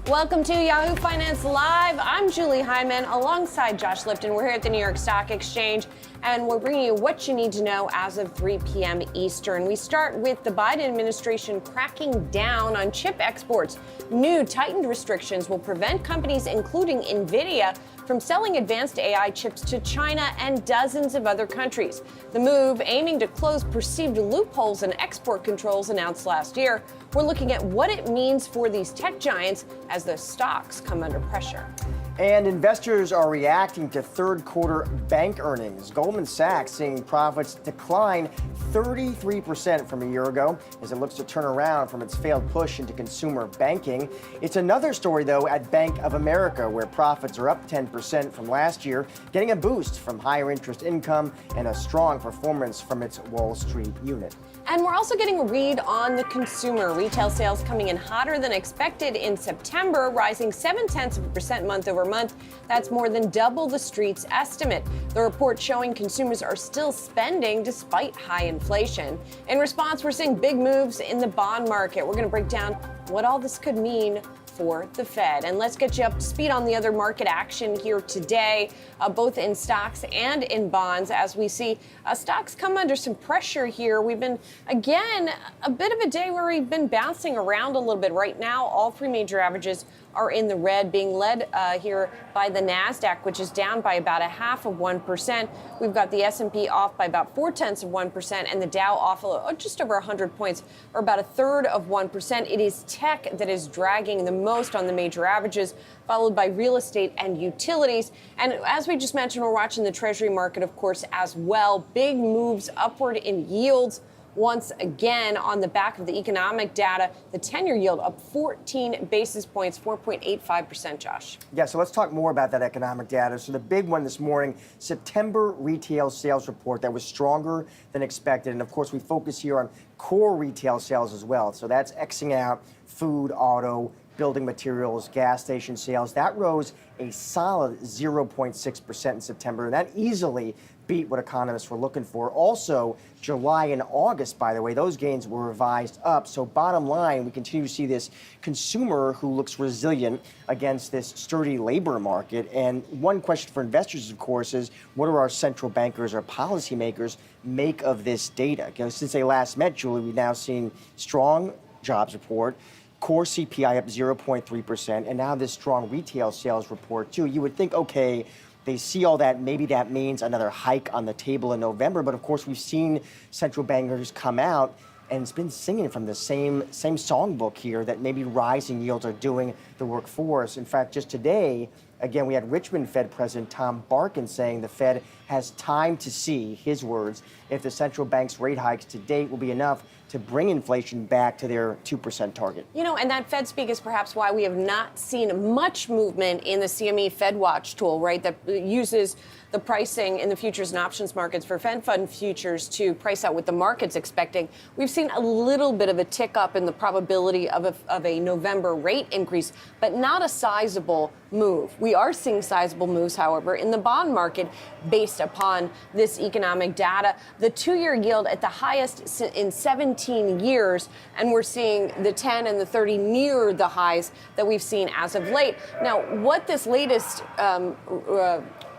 Welcome to Yahoo Finance Live. I'm Julie Hyman alongside Josh Lipton. We're here at the New York Stock Exchange, and we're bringing you what you need to know as of 3 p.m. Eastern. We start with the Biden administration cracking down on chip exports. New tightened restrictions will prevent companies, including NVIDIA, from selling advanced AI chips to China and dozens of other countries. The move, aiming to close perceived loopholes in export controls announced last year. We're looking at what it means for these tech giants as the stocks come under pressure. And investors are reacting to third quarter bank earnings. Goldman Sachs seeing profits decline 33% from a year ago as it looks to turn around from its failed push into consumer banking. It's another story, though, at Bank of America, where profits are up 10% from last year, getting a boost from higher interest income and a strong performance from its Wall Street unit. And we're also getting a read on the consumer. Retail sales coming in hotter than expected in September, rising 0.7% month over month. That's more than double the Street's estimate. The report showing consumers are still spending despite high inflation. In response, we're seeing big moves in the bond market. We're going to break down what all this could mean for the Fed. And let's get you up to speed on the other market action here today, both in stocks and in bonds, as we see stocks come under some pressure here. We've been, again, a bit of a day where we've been bouncing around a little bit. Right now, all three major averages are in the red, being led here by the Nasdaq, which is down by about 0.5%. We've got the S&P off by about 0.4%, and the Dow off just over 100 points, or about 1/3%. It is tech that is dragging the most on the major averages, followed by real estate and utilities. And as we just mentioned, we're watching the Treasury market, of course, as well. Big moves upward in yields. Once again, on the back of the economic data, the 10-year yield up 14 basis points, 4.85%, Josh. Yeah, so let's talk more about that economic data. So the big one this morning, September retail sales report that was stronger than expected. And of course, we focus here on core retail sales as well. So that's Xing out food, auto, building materials, gas station sales. That rose a solid 0.6% in September. And that easily beat what economists were looking for. Also, July and August, by the way, those gains were revised up. So bottom line, we continue to see this consumer who looks resilient against this sturdy labor market. And one question for investors, of course, is what do our central bankers or policymakers make of this data? Because since they last met, Julie, we've now seen strong jobs report, core CPI up 0.3%, and now this strong retail sales report, too. You would think, okay, they see all that, maybe that means another hike on the table in November. But of course, we've seen central bankers come out and it's been singing from the same songbook here that maybe rising yields are doing the work for us. In fact, just today, again, we had Richmond Fed President Tom Barkin saying the Fed has time to see, his words, if the central bank's rate hikes to date will be enough to bring inflation back to their 2% target. You know, and that Fed speak is perhaps why we have not seen much movement in the CME FedWatch tool, right, that uses the pricing in the futures and options markets for Fed fund futures to price out what the market's expecting. We've seen a little bit of a tick up in the probability of a November rate increase, but not a sizable move. We are seeing sizable moves, however, in the bond market based upon this economic data. The 2-year yield at the highest in 17 years, and we're seeing the 10 and the 30 near the highs that we've seen as of late. Now, what this latest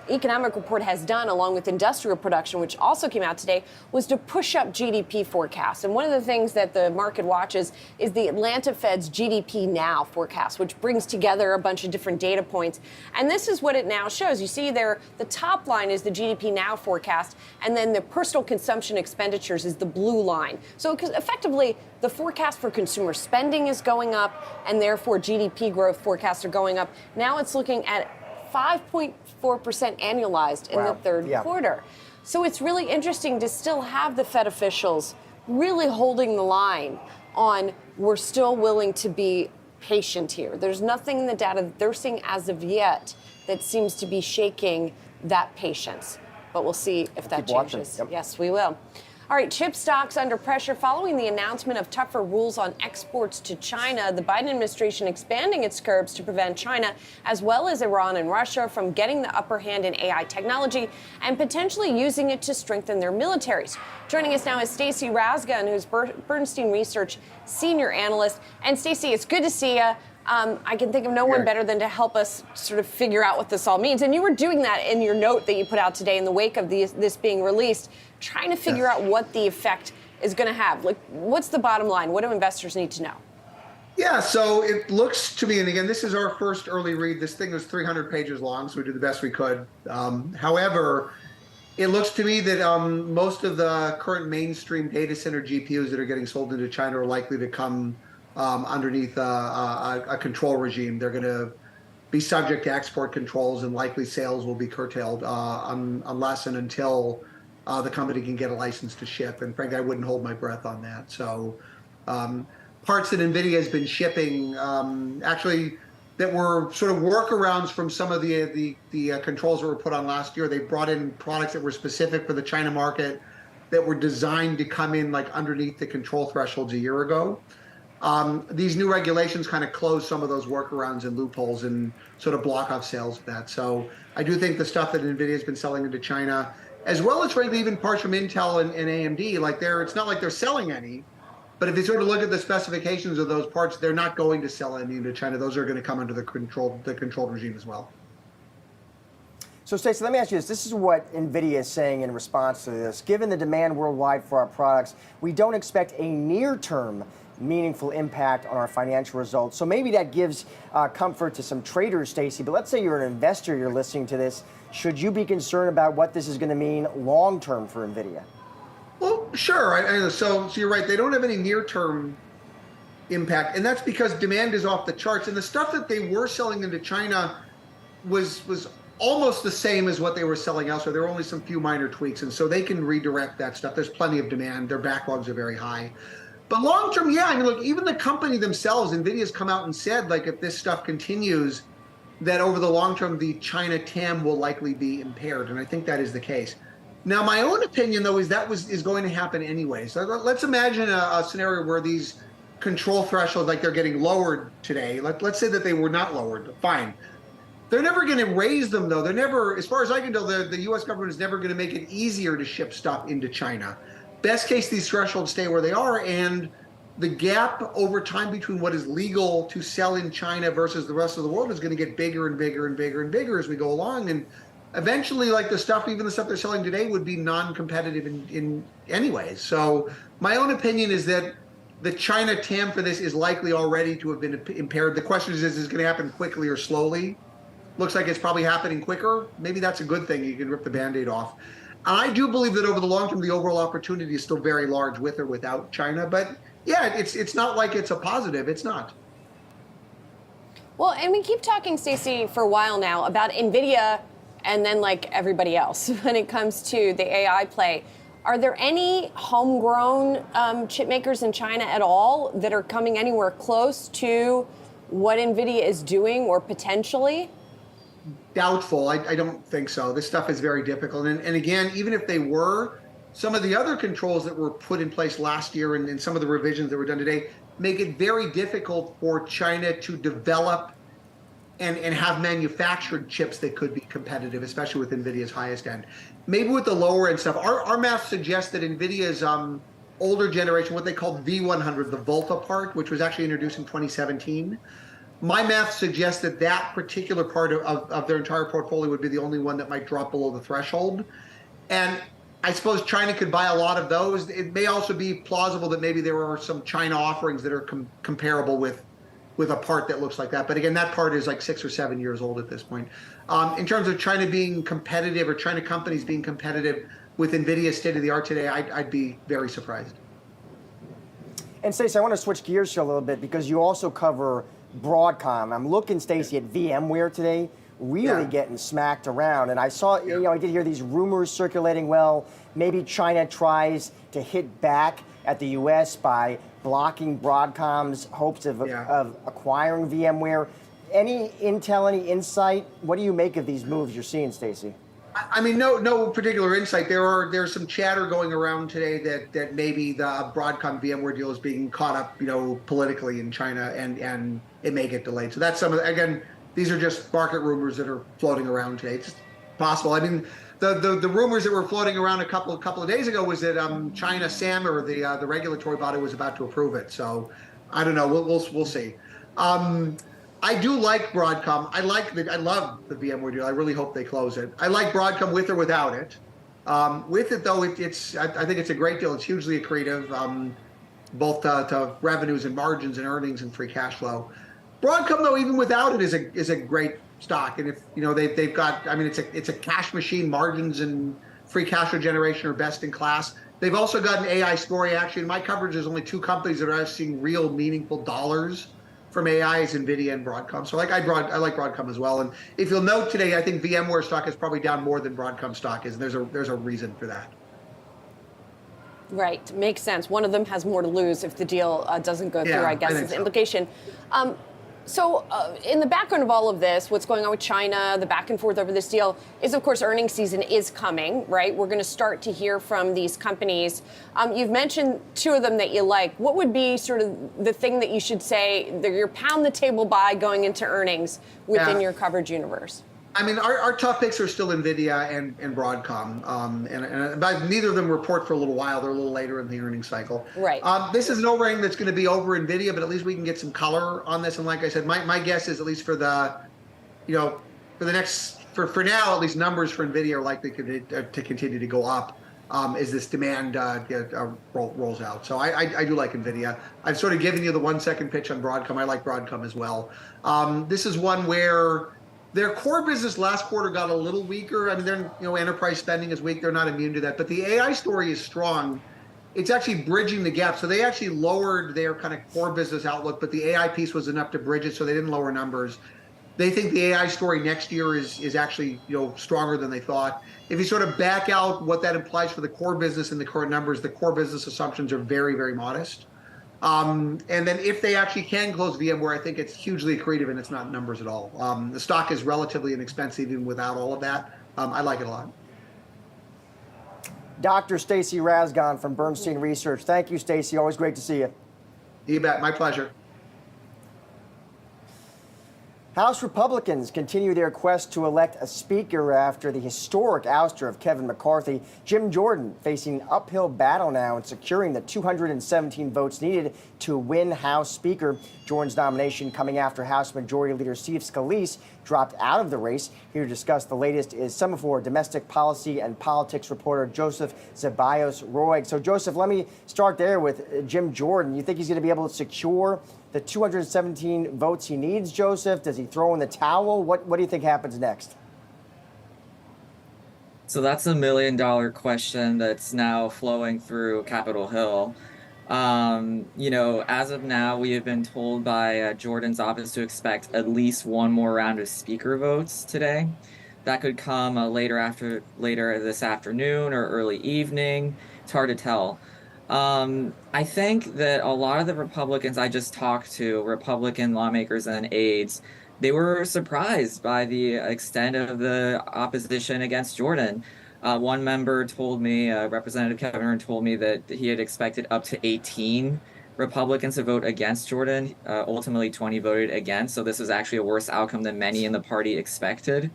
economic report has done, along with industrial production, which also came out today, was to push up GDP forecasts. And one of the things that the market watches is the Atlanta Fed's GDP Now forecast, which brings together a bunch of different data points. And this is what it now shows. You see there, the top line is the GDP Now forecast, and then the personal consumption expenditures is the blue line. So effectively, the forecast for consumer spending is going up, and therefore GDP growth forecasts are going up. Now it's looking at 5.4% annualized in the third quarter. So it's really interesting to still have the Fed officials really holding the line on we're still willing to be patient here. There's nothing in the data that they're seeing as of yet that seems to be shaking that patience. But we'll see if that changes. Yep. Yes, we will. All right, chip stocks under pressure following the announcement of tougher rules on exports to China. The Biden administration expanding its curbs to prevent China, as well as Iran and Russia, from getting the upper hand in AI technology and potentially using it to strengthen their militaries. Joining us now is Stacey Rasgon, who's Bernstein Research senior analyst. And Stacey, it's good to see you. I can think of no one better than to help us sort of figure out what this all means. And you were doing that in your note that you put out today in the wake of this being released, trying to figure out what the effect is going to have. Like, what's the bottom line? What do investors need to know? Yeah, so it looks to me, and again, this is our first early read. This thing was 300 pages long, so we did the best we could. However, it looks to me that most of the current mainstream data center GPUs that are getting sold into China are likely to come underneath a control regime. They're going to be subject to export controls, and likely sales will be curtailed unless and until the company can get a license to ship. And frankly, I wouldn't hold my breath on that. So parts that NVIDIA has been shipping actually that were sort of workarounds from some of the controls that were put on last year. They brought in products that were specific for the China market that were designed to come in like underneath the control thresholds a year ago. These new regulations kind of close some of those workarounds and loopholes and sort of block off sales of that. So I do think the stuff that NVIDIA has been selling into China, as well as frankly even parts from Intel and AMD, like it's not like they're selling any, but if you sort of look at the specifications of those parts, they're not going to sell any into China. Those are going to come under the controlled regime as well. So Stacey, let me ask you this. This is what NVIDIA is saying in response to this. Given the demand worldwide for our products, we don't expect a near-term meaningful impact on our financial results. So maybe that gives comfort to some traders, Stacey. But let's say you're an investor, you're listening to this. Should you be concerned about what this is going to mean long-term for NVIDIA? Well, sure. So you're right. They don't have any near-term impact, and that's because demand is off the charts. And the stuff that they were selling into China was almost the same as what they were selling elsewhere. There were only some few minor tweaks, and so they can redirect that stuff. There's plenty of demand. Their backlogs are very high. But long-term, yeah, I mean, look, even the company themselves, NVIDIA's come out and said, like, if this stuff continues, that over the long term, the China TAM will likely be impaired, and I think that is the case. Now, my own opinion, though, is is going to happen anyway. So let's imagine a scenario where these control thresholds, like they're getting lowered today. Let's say that they were not lowered. Fine. They're never going to raise them, though. They're never, as far as I can tell, the U.S. government is never going to make it easier to ship stuff into China. Best case, these thresholds stay where they are, and the gap over time between what is legal to sell in China versus the rest of the world is going to get bigger and bigger and bigger and bigger as we go along. And eventually, like even the stuff they're selling today would be non-competitive in any ways. So my own opinion is that the China TAM for this is likely already to have been impaired. The question is it going to happen quickly or slowly? Looks like it's probably happening quicker. Maybe that's a good thing. You can rip the Band-Aid off. I do believe that over the long term, the overall opportunity is still very large with or without China. But yeah, it's not like it's a positive. It's not. Well, and we keep talking, Stacey, for a while now about NVIDIA and then like everybody else when it comes to the AI play. Are there any homegrown chip makers in China at all that are coming anywhere close to what NVIDIA is doing or potentially? Doubtful. I don't think so. This stuff is very difficult. And again, even if they were, some of the other controls that were put in place last year and some of the revisions that were done today make it very difficult for China to develop and have manufactured chips that could be competitive, especially with NVIDIA's highest end. Maybe with the lower end stuff. Our math suggests that NVIDIA's older generation, what they called V100, the Volta part, which was actually introduced in 2017, my math suggests that that particular part of their entire portfolio would be the only one that might drop below the threshold. And I suppose China could buy a lot of those. It may also be plausible that maybe there are some China offerings that are comparable with a part that looks like that. But again, that part is like 6 or 7 years old at this point. In terms of China being competitive or China companies being competitive with NVIDIA's state-of-the-art today, I'd be very surprised. And Stacey, I want to switch gears here a little bit because you also cover Broadcom. I'm looking, Stacey, at VMware today, really getting smacked around. And I saw, I did hear these rumors circulating, well, maybe China tries to hit back at the U.S. by blocking Broadcom's hopes of acquiring VMware. Any intel, any insight? What do you make of these moves you're seeing, Stacey? I mean, no particular insight. There's some chatter going around today that maybe the Broadcom-VMware deal is being caught up, politically in China, and it may get delayed. So that's some of the, again, these are just market rumors that are floating around today. It's possible. I mean, the rumors that were floating around a couple of days ago was that China SAM, or the regulatory body, was about to approve it. So I don't know. We'll see. I do like Broadcom. I love the VMware deal. I really hope they close it. I like Broadcom with or without it. With it though, I think it's a great deal. It's hugely accretive, both to revenues and margins and earnings and free cash flow. Broadcom though, even without it, is a great stock. And if they've got, I mean, it's a cash machine. Margins and free cash flow generation are best in class. They've also got an AI story. Actually, in my coverage, there's only 2 companies that are seeing real meaningful dollars from AI, is NVIDIA and Broadcom. So I like Broadcom as well. And if you'll note today, I think VMware stock is probably down more than Broadcom stock is. And there's a reason for that. Right, makes sense. One of them has more to lose if the deal doesn't go through, I guess, is the implication. So in the background of all of this, what's going on with China, the back and forth over this deal is, of course, earnings season is coming, right? We're going to start to hear from these companies. You've mentioned 2 of them that you like. What would be sort of the thing that you should say that you're pound the table by going into earnings within your coverage universe? I mean, our top picks are still NVIDIA and Broadcom, but neither of them report for a little while. They're a little later in the earnings cycle. Right. This is an overhang that's going to be over NVIDIA, but at least we can get some color on this. And like I said, my guess is at least for the, for now, at least numbers for NVIDIA are likely to continue to go up as this demand rolls out. So I do like NVIDIA. I've sort of given you the 1-second pitch on Broadcom. I like Broadcom as well. This is one where their core business last quarter got a little weaker. I mean, their enterprise spending is weak. They're not immune to that. But the AI story is strong. It's actually bridging the gap. So they actually lowered their kind of core business outlook, but the AI piece was enough to bridge it, so they didn't lower numbers. They think the AI story next year is actually stronger than they thought. If you sort of back out what that implies for the core business and the current numbers, the core business assumptions are very, very modest. And then if they actually can close VMware, I think it's hugely accretive and it's not numbers at all. The stock is relatively inexpensive even without all of that. I like it a lot. Dr. Stacy Rasgon from Bernstein Research. Thank you, Stacy. Always great to see you. You bet. My pleasure. House Republicans continue their quest to elect a speaker after the historic ouster of Kevin McCarthy. Jim Jordan facing an uphill battle now in securing the 217 votes needed to win House Speaker. Jordan's nomination coming after House Majority Leader Steve Scalise dropped out of the race. Here to discuss the latest is Semaphore domestic policy and politics reporter Joseph Zeballos-Roig. So, Joseph, let me start there with Jim Jordan. You think he's going to be able to secure the 217 votes he needs, Joseph? Does he throw in the towel? What do you think happens next? So that's a $1 million question that's now flowing through Capitol Hill. As of now, we have been told by Jordan's office to expect at least one more round of speaker votes today. That could come later this afternoon or early evening. It's hard to tell. I think that a lot of the Republicans I just talked to, Republican lawmakers and aides, they were surprised by the extent of the opposition against Jordan. One member told me, Representative Kevin Hern told me that he had expected up to 18 Republicans to vote against Jordan. Ultimately, 20 voted against. So this was actually a worse outcome than many in the party expected.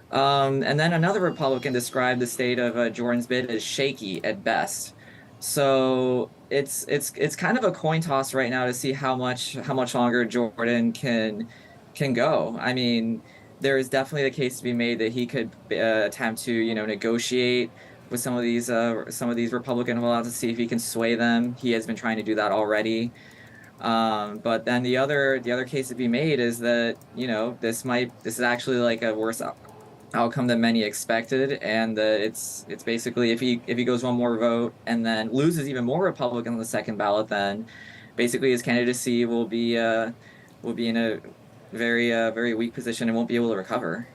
And then another Republican described the state of Jordan's bid as shaky at best. So it's kind of a coin toss right now to see how much longer Jordan can go. I mean, there is definitely the case to be made that he could attempt to negotiate with some of these Republican holdouts to see if he can sway them. He has been trying to do that already. But then the other case to be made is that this is actually like a worse outcome than many expected, and that it's basically if he goes one more vote and then loses even more Republicans on the second ballot, then basically his candidacy will be in a very weak position and won't be able to recover.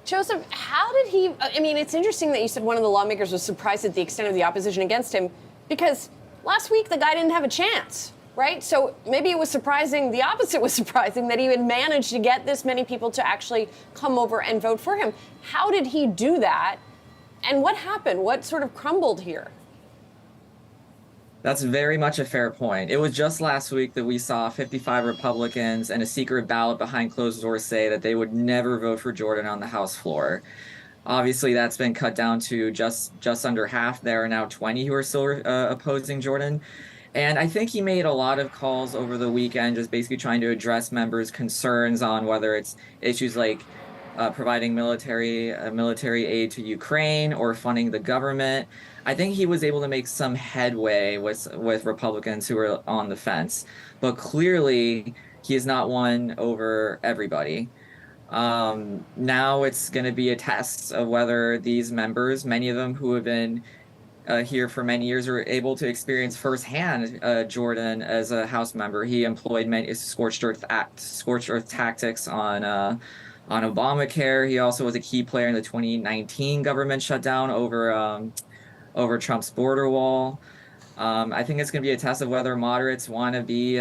Joseph, how did he? I mean, it's interesting that you said one of the lawmakers was surprised at the extent of the opposition against him, because last week the guy didn't have a chance. Right? So maybe it was surprising, the opposite was surprising, that he had managed to get this many people to actually come over and vote for him. How did he do that? And what happened? What sort of crumbled here? That's very much a fair point. It was just last week that we saw 55 Republicans and a secret ballot behind closed doors say that they would never vote for Jordan on the House floor. Obviously, that's been cut down to just under half. There are now 20 who are still opposing Jordan. And I think he made a lot of calls over the weekend, just basically trying to address members' concerns on whether it's issues like providing military aid to Ukraine or funding the government. I think he was able to make some headway with Republicans who were on the fence, but clearly he has not won over everybody. Now it's going to be a test of whether these members, many of them who have been here for many years, are able to experience firsthand Jordan as a House member. He employed many scorched earth tactics on Obamacare. He also was a key player in the 2019 government shutdown over Trump's border wall. I think it's going to be a test of whether moderates want to be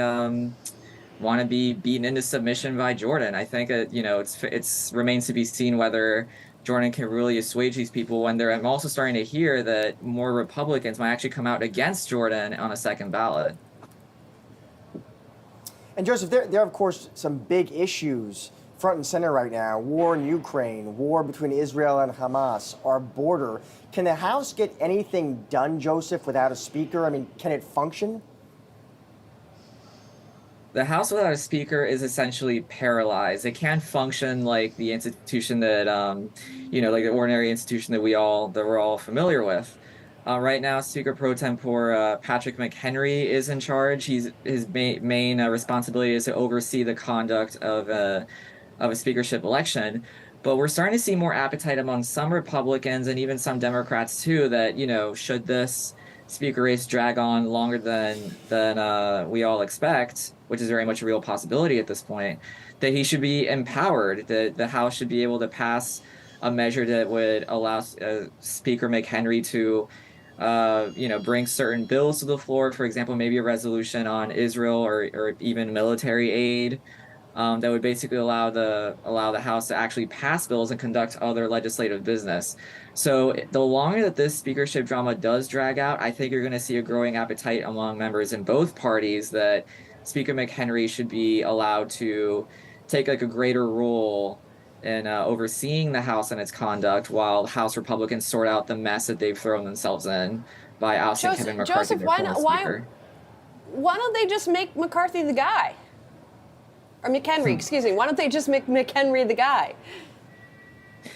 beaten into submission by Jordan. I think it's remains to be seen whether Jordan can really assuage these people when I'm also starting to hear that more Republicans might actually come out against Jordan on a second ballot. And Joseph, there are of course some big issues front and center right now. War in Ukraine, war between Israel and Hamas, our border. Can the House get anything done, Joseph, without a speaker? I mean, can it function? The House without a speaker is essentially paralyzed. It can't function like the institution that, like the ordinary institution that we're all familiar with. Right now, Speaker pro tempore Patrick McHenry is in charge. His main responsibility is to oversee the conduct of a speakership election. But we're starting to see more appetite among some Republicans and even some Democrats too that, should this speaker race drag on longer than we all expect, which is very much a real possibility at this point, that he should be empowered, that the House should be able to pass a measure that would allow Speaker McHenry to, bring certain bills to the floor, for example, maybe a resolution on Israel or even military aid, that would basically allow the House to actually pass bills and conduct other legislative business. So the longer that this speakership drama does drag out, I think you're going to see a growing appetite among members in both parties that Speaker McHenry should be allowed to take like a greater role in overseeing the House and its conduct, while House Republicans sort out the mess that they've thrown themselves in by ousting Kevin McCarthy, their former speaker. Why don't they just make McCarthy the guy? Or McHenry, excuse me. Why don't they just make McHenry the guy?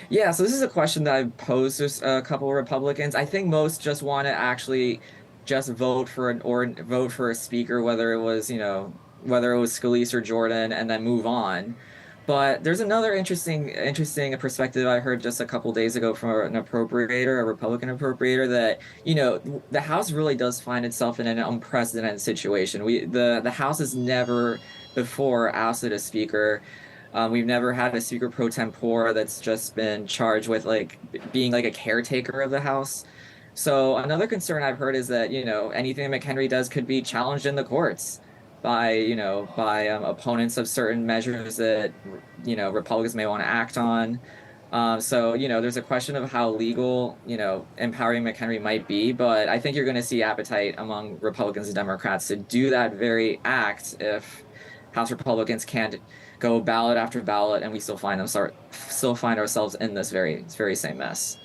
Yeah, so this is a question that I've posed to a couple of Republicans. I think most just want to actually just vote for a speaker, whether it was Scalise or Jordan, and then move on. But there's another interesting perspective I heard just a couple days ago from a Republican appropriator, that the House really does find itself in an unprecedented situation. The House has never before ousted a speaker. We've never had a speaker pro tempore that's just been charged with being like a caretaker of the House. So another concern I've heard is that anything McHenry does could be challenged in the courts by opponents of certain measures that Republicans may want to act on. So there's a question of how legal empowering McHenry might be, but I think you're going to see appetite among Republicans and Democrats to do that very act if House Republicans can't go ballot after ballot, and we still find ourselves in this very same mess.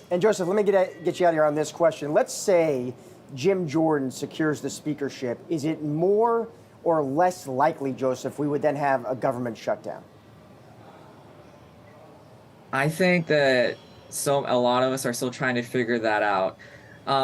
And Joseph, let me get you out here on this question. Let's say Jim Jordan secures the speakership. Is it more or less likely, Joseph, we would then have a government shutdown? I think that a lot of us are still trying to figure that out.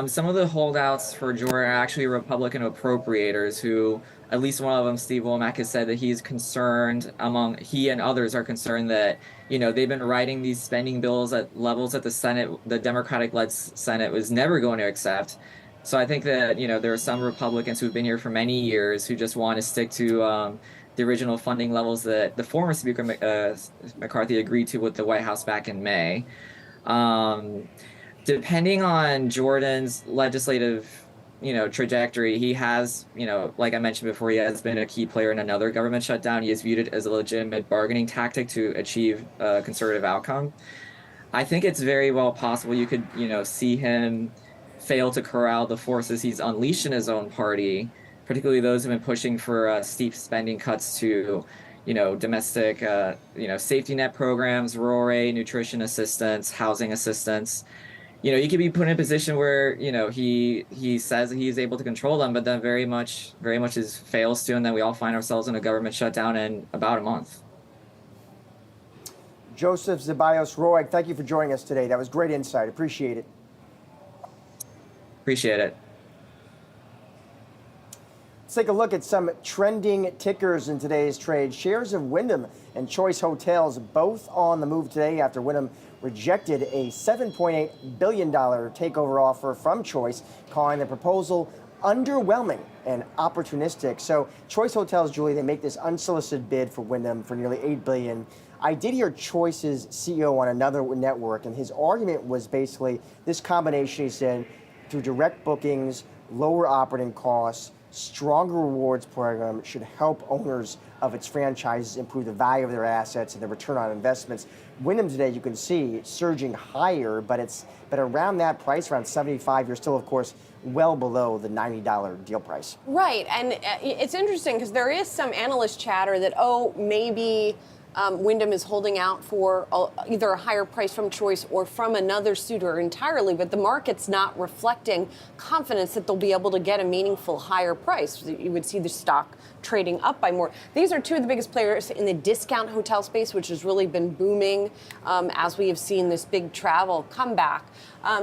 Some of the holdouts for Jordan are actually Republican appropriators who, at least one of them, Steve Womack, has said that he and others are concerned that, they've been writing these spending bills at levels that the Democratic-led Senate was never going to accept. So I think that, there are some Republicans who've been here for many years who just want to stick to the original funding levels that the former Speaker McCarthy agreed to with the White House back in May. Depending on Jordan's legislative, trajectory, he has, like I mentioned before, he has been a key player in another government shutdown. He is viewed it as a legitimate bargaining tactic to achieve a conservative outcome. I think it's very well possible you could, see him fail to corral the forces he's unleashed in his own party, particularly those who've been pushing for steep spending cuts to, domestic, safety net programs, rural aid, nutrition assistance, housing assistance. you could be put in a position where, he says that he's able to control them, but then very much is fails to, and then we all find ourselves in a government shutdown in about a month. Joseph Zeballos-Roig, thank you for joining us today. That was great insight. Appreciate it. Appreciate it. Let's take a look at some trending tickers in today's trade. Shares of Wyndham and Choice Hotels both on the move today after Wyndham rejected a $7.8 billion takeover offer from Choice, calling the proposal underwhelming and opportunistic. So Choice Hotels, Julie, they make this unsolicited bid for Wyndham for nearly $8 billion. I did hear Choice's CEO on another network, and his argument was basically this combination, he said, through direct bookings, lower operating costs, stronger rewards program should help owners of its franchises improve the value of their assets and the return on investments. Wyndham today, you can see, surging higher, but around that price, around 75, you're still, of course, well below the $90 deal price. Right, and it's interesting because there is some analyst chatter that, maybe Wyndham is holding out for either a higher price from Choice or from another suitor entirely, but the market's not reflecting confidence that they'll be able to get a meaningful higher price. You would see the stock trading up by more. These are two of the biggest players in the discount hotel space, which has really been booming as we have seen this big travel comeback.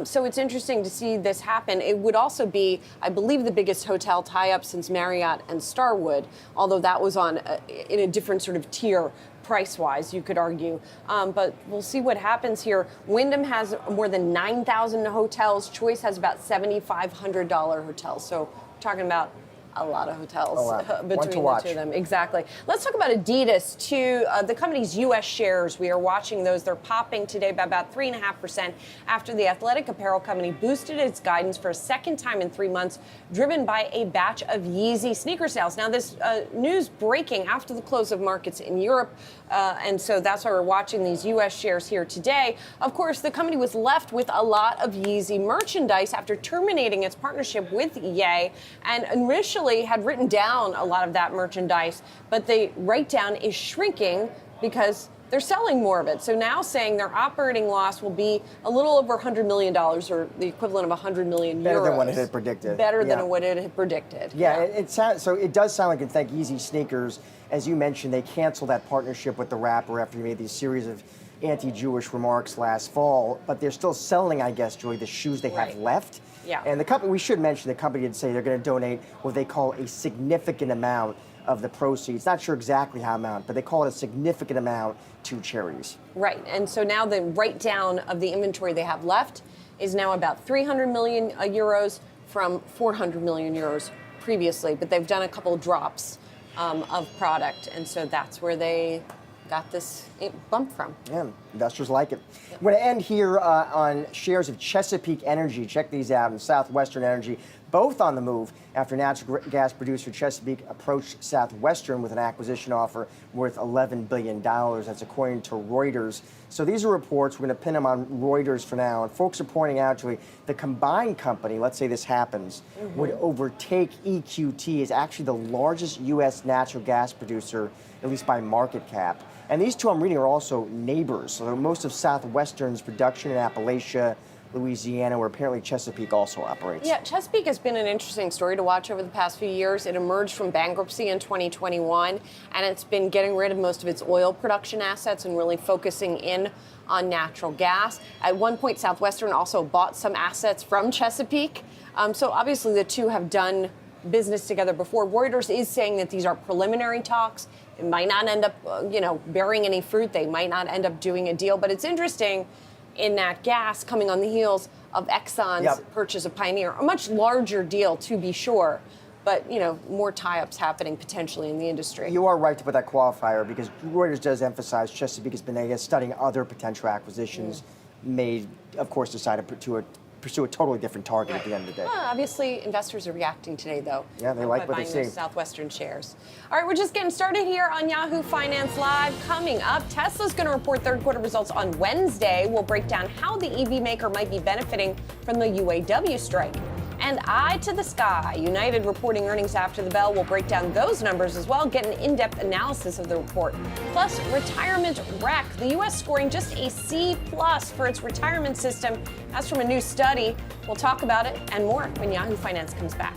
So it's interesting to see this happen. It would also be, I believe, the biggest hotel tie-up since Marriott and Starwood, although that was in a different sort of tier price-wise, you could argue. But we'll see what happens here. Wyndham has more than 9,000 hotels. Choice has about $7,500 hotels. So we're talking about a lot of hotels between the two of them. Exactly. Let's talk about Adidas, too. The company's U.S. shares, we are watching those. They're popping today by about 3.5% after the athletic apparel company boosted its guidance for a second time in 3 months, driven by a batch of Yeezy sneaker sales. Now, this news breaking after the close of markets in Europe, and so that's why we're watching these U.S. shares here today. Of course, the company was left with a lot of Yeezy merchandise after terminating its partnership with Ye, and initially had written down a lot of that merchandise, but the write-down is shrinking because they're selling more of it. So now saying their operating loss will be a little over $100 million, or the equivalent of 100 million euros. Better than what it had predicted. Better than what it had predicted. Yeah, it does sound like, in fact, Yeezy sneakers, as you mentioned, they canceled that partnership with the rapper after he made these series of anti-Jewish remarks last fall, but they're still selling, I guess, Joy, the shoes they have left. Yeah. And the company, we should mention, the company did say they're going to donate what they call a significant amount of the proceeds. Not sure exactly how amount, but they call it a significant amount to charities. Right. And so now the write-down of the inventory they have left is now about 300 million euros from 400 million euros previously. But they've done a couple drops of product. And so that's where they got this bump from. Yeah, investors like it. Yep. I'm going to end here on shares of Chesapeake Energy. Check these out, and Southwestern Energy, both on the move after natural gas producer Chesapeake approached Southwestern with an acquisition offer worth $11 billion. That's according to Reuters. So these are reports. We're going to pin them on Reuters for now. And folks are pointing out, Julie, the combined company, let's say this happens, would overtake EQT as actually the largest U.S. natural gas producer, at least by market cap. And these two I'm reading are also neighbors. So most of Southwestern's production in Appalachia, Louisiana, where apparently Chesapeake also operates. Yeah, Chesapeake has been an interesting story to watch over the past few years. It emerged from bankruptcy in 2021, and it's been getting rid of most of its oil production assets and really focusing in on natural gas. At one point, Southwestern also bought some assets from Chesapeake. So obviously the two have done business together before. Reuters is saying that these are preliminary talks. It might not end up, bearing any fruit. They might not end up doing a deal. But it's interesting in nat gas coming on the heels of Exxon's purchase of Pioneer, a much larger deal to be sure, but more tie-ups happening potentially in the industry. You are right to put that qualifier, because Reuters does emphasize Chesapeake has been, I guess, studying other potential acquisitions, may, of course, decide to pursue a totally different target at the end of the day. Well, obviously, investors are reacting today, though. Yeah, they like what they see. Southwestern shares. All right, we're just getting started here on Yahoo Finance Live. Coming up, Tesla's going to report third quarter results on Wednesday. We'll break down how the EV maker might be benefiting from the UAW strike. And eye to the sky. United reporting earnings after the bell. We'll break down those numbers as well, get an in-depth analysis of the report. Plus, retirement wreck. The U.S. scoring just a C+ for its retirement system. That's from a new study. We'll talk about it and more when Yahoo Finance comes back.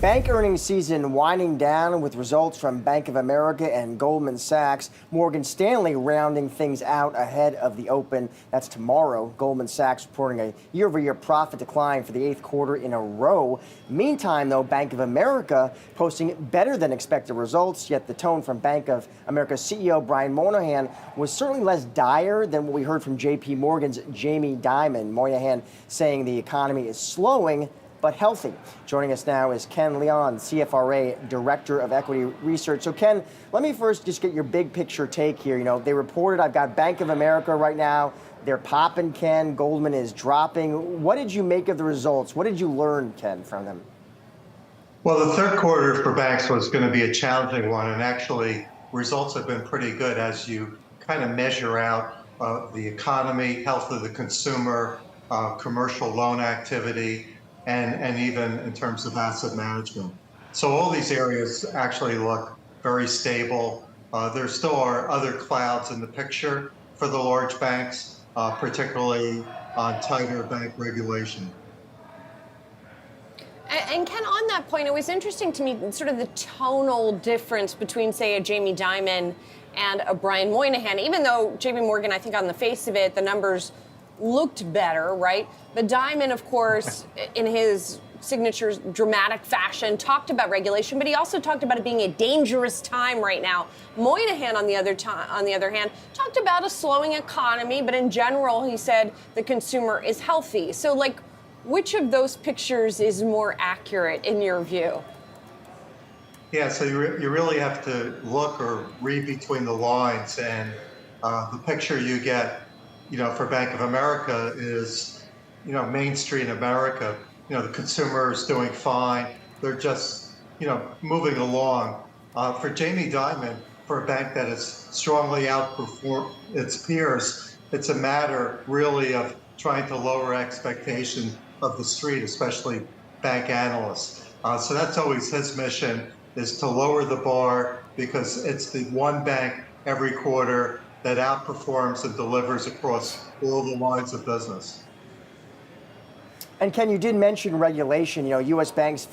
Bank earnings season winding down with results from Bank of America and Goldman Sachs. Morgan Stanley rounding things out ahead of the open. That's tomorrow. Goldman Sachs reporting a year-over-year profit decline for the 8th quarter in a row. Meantime, though, Bank of America posting better than expected results, yet the tone from Bank of America's CEO Brian Moynihan was certainly less dire than what we heard from JP Morgan's Jamie Dimon. Moynihan saying the economy is slowing but healthy. Joining us now is Ken Leon, CFRA Director of Equity Research. So Ken, let me first just get your big picture take here. You know, they reported, I've got Bank of America right now. They're popping, Ken. Goldman is dropping. What did you make of the results? What did you learn, Ken, from them? Well, the third quarter for banks was going to be a challenging one, and actually results have been pretty good as you kind of measure out the economy, health of the consumer, commercial loan activity, and even in terms of asset management. So all these areas actually look very stable. There still are other clouds in the picture for the large banks, particularly on tighter bank regulation. And Ken, on that point, it was interesting to me sort of the tonal difference between, say, a Jamie Dimon and a Brian Moynihan. Even though JP Morgan, I think on the face of it, the numbers looked better, right? But Dimon, of course, in his signature dramatic fashion, talked about regulation, but he also talked about it being a dangerous time right now. Moynihan, on the other hand, talked about a slowing economy, but in general, he said the consumer is healthy. So, like, which of those pictures is more accurate in your view? Yeah, so you really have to look or read between the lines, and the picture you get, for Bank of America is, Main Street America. The consumer is doing fine. They're just moving along. For Jamie Dimon, for a bank that has strongly outperformed its peers, it's a matter really of trying to lower expectation of the street, especially bank analysts. So that's always his mission, is to lower the bar, because it's the one bank every quarter that outperforms and delivers across all the lines of business. And Ken, you did mention regulation. U.S. banks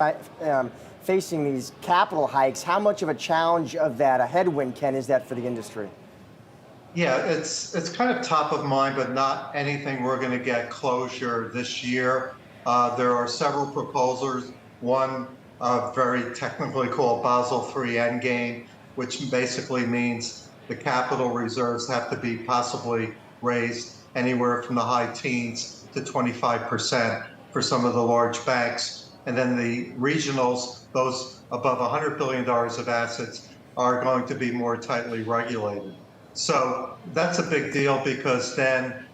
facing these capital hikes. How much of a challenge of that, a headwind, Ken, is that for the industry? Yeah, it's kind of top of mind, but not anything we're going to get closure this year. There are several proposals. One very technically called Basel III Endgame, which basically means the capital reserves have to be possibly raised anywhere from the high teens to 25% for some of the large banks. And then the regionals, those above $100 billion of assets, are going to be more tightly regulated. So that's a big deal, because then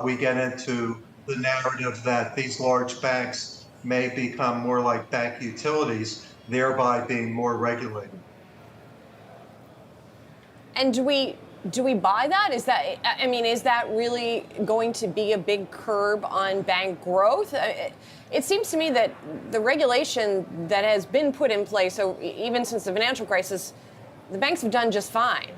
we get into the narrative that these large banks may become more like bank utilities, thereby being more regulated. And do we buy that? Is that really going to be a big curb on bank growth? It seems to me that the regulation that has been put in place, so even since the financial crisis, the banks have done just fine.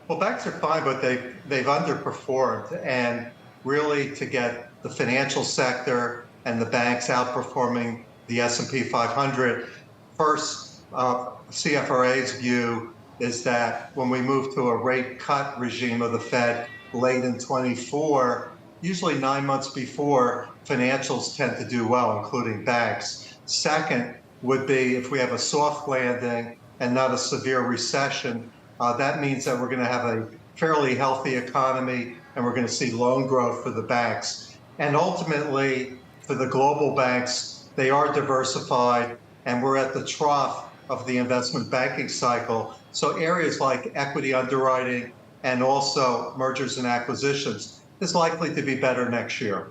Well, banks are fine, but they've underperformed, and really to get the financial sector and the banks outperforming the S&P 500, first, CFRA's view is that when we move to a rate cut regime of the Fed late in 24, usually 9 months before, financials tend to do well, including banks. Second would be if we have a soft landing and not a severe recession, that means that we're going to have a fairly healthy economy, and we're going to see loan growth for the banks. And ultimately, for the global banks, they are diversified, and we're at the trough of the investment banking cycle. So areas like equity underwriting and also mergers and acquisitions is likely to be better next year.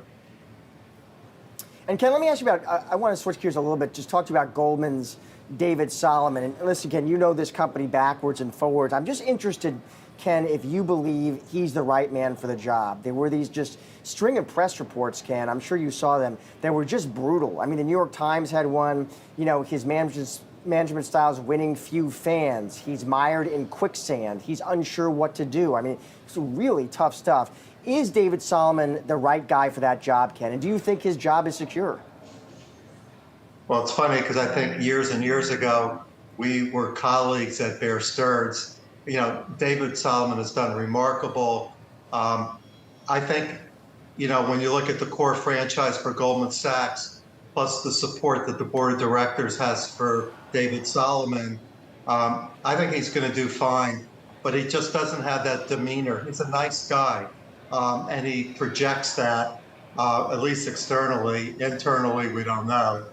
And Ken, let me ask you about, I want to switch gears a little bit, just talk to you about Goldman's David Solomon. And listen, Ken, you know this company backwards and forwards. I'm just interested, Ken, if you believe he's the right man for the job. There were these just string of press reports, Ken, I'm sure you saw them, that were just brutal. I mean, the New York Times had one, his management style's winning few fans. He's mired in quicksand. He's unsure what to do. I mean, it's really tough stuff. Is David Solomon the right guy for that job, Ken? And do you think his job is secure? Well, it's funny, because I think years and years ago, we were colleagues at Bear Stearns. David Solomon has done remarkable. I think, when you look at the core franchise for Goldman Sachs, plus the support that the board of directors has for David Solomon, I think he's going to do fine, but he just doesn't have that demeanor. He's a nice guy, and he projects that, at least externally. Internally, we don't know.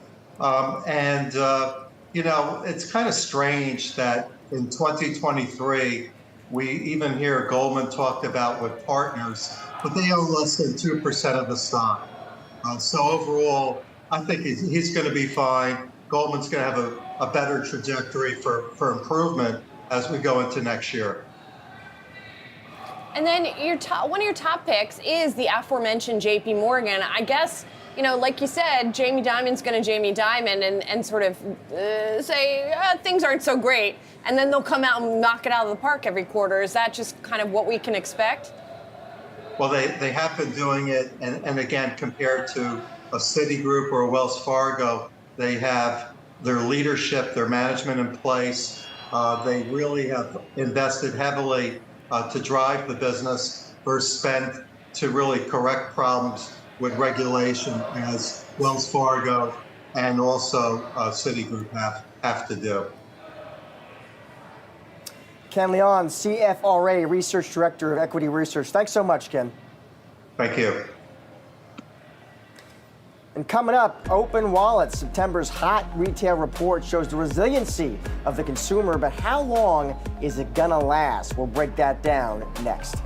It's kind of strange that in 2023, we even hear Goldman talked about with partners, but they own less than 2% of the stock. So overall, I think he's going to be fine. Goldman's going to have a better trajectory for improvement as we go into next year. And then one of your top picks is the aforementioned JP Morgan. I guess, like you said, Jamie Dimon's going to Jamie Dimon and sort of say things aren't so great. And then they'll come out and knock it out of the park every quarter. Is that just kind of what we can expect? Well, they have been doing it. And again, compared to a Citigroup or a Wells Fargo, they have their leadership, their management in place. They really have invested heavily to drive the business versus spend to really correct problems with regulation, as Wells Fargo and also Citigroup have to do. Ken Leon, CFRA Research Director of Equity Research. Thanks so much, Ken. Thank you. And coming up, open wallets. September's hot retail report shows the resiliency of the consumer, but how long is it gonna last? We'll break that down next.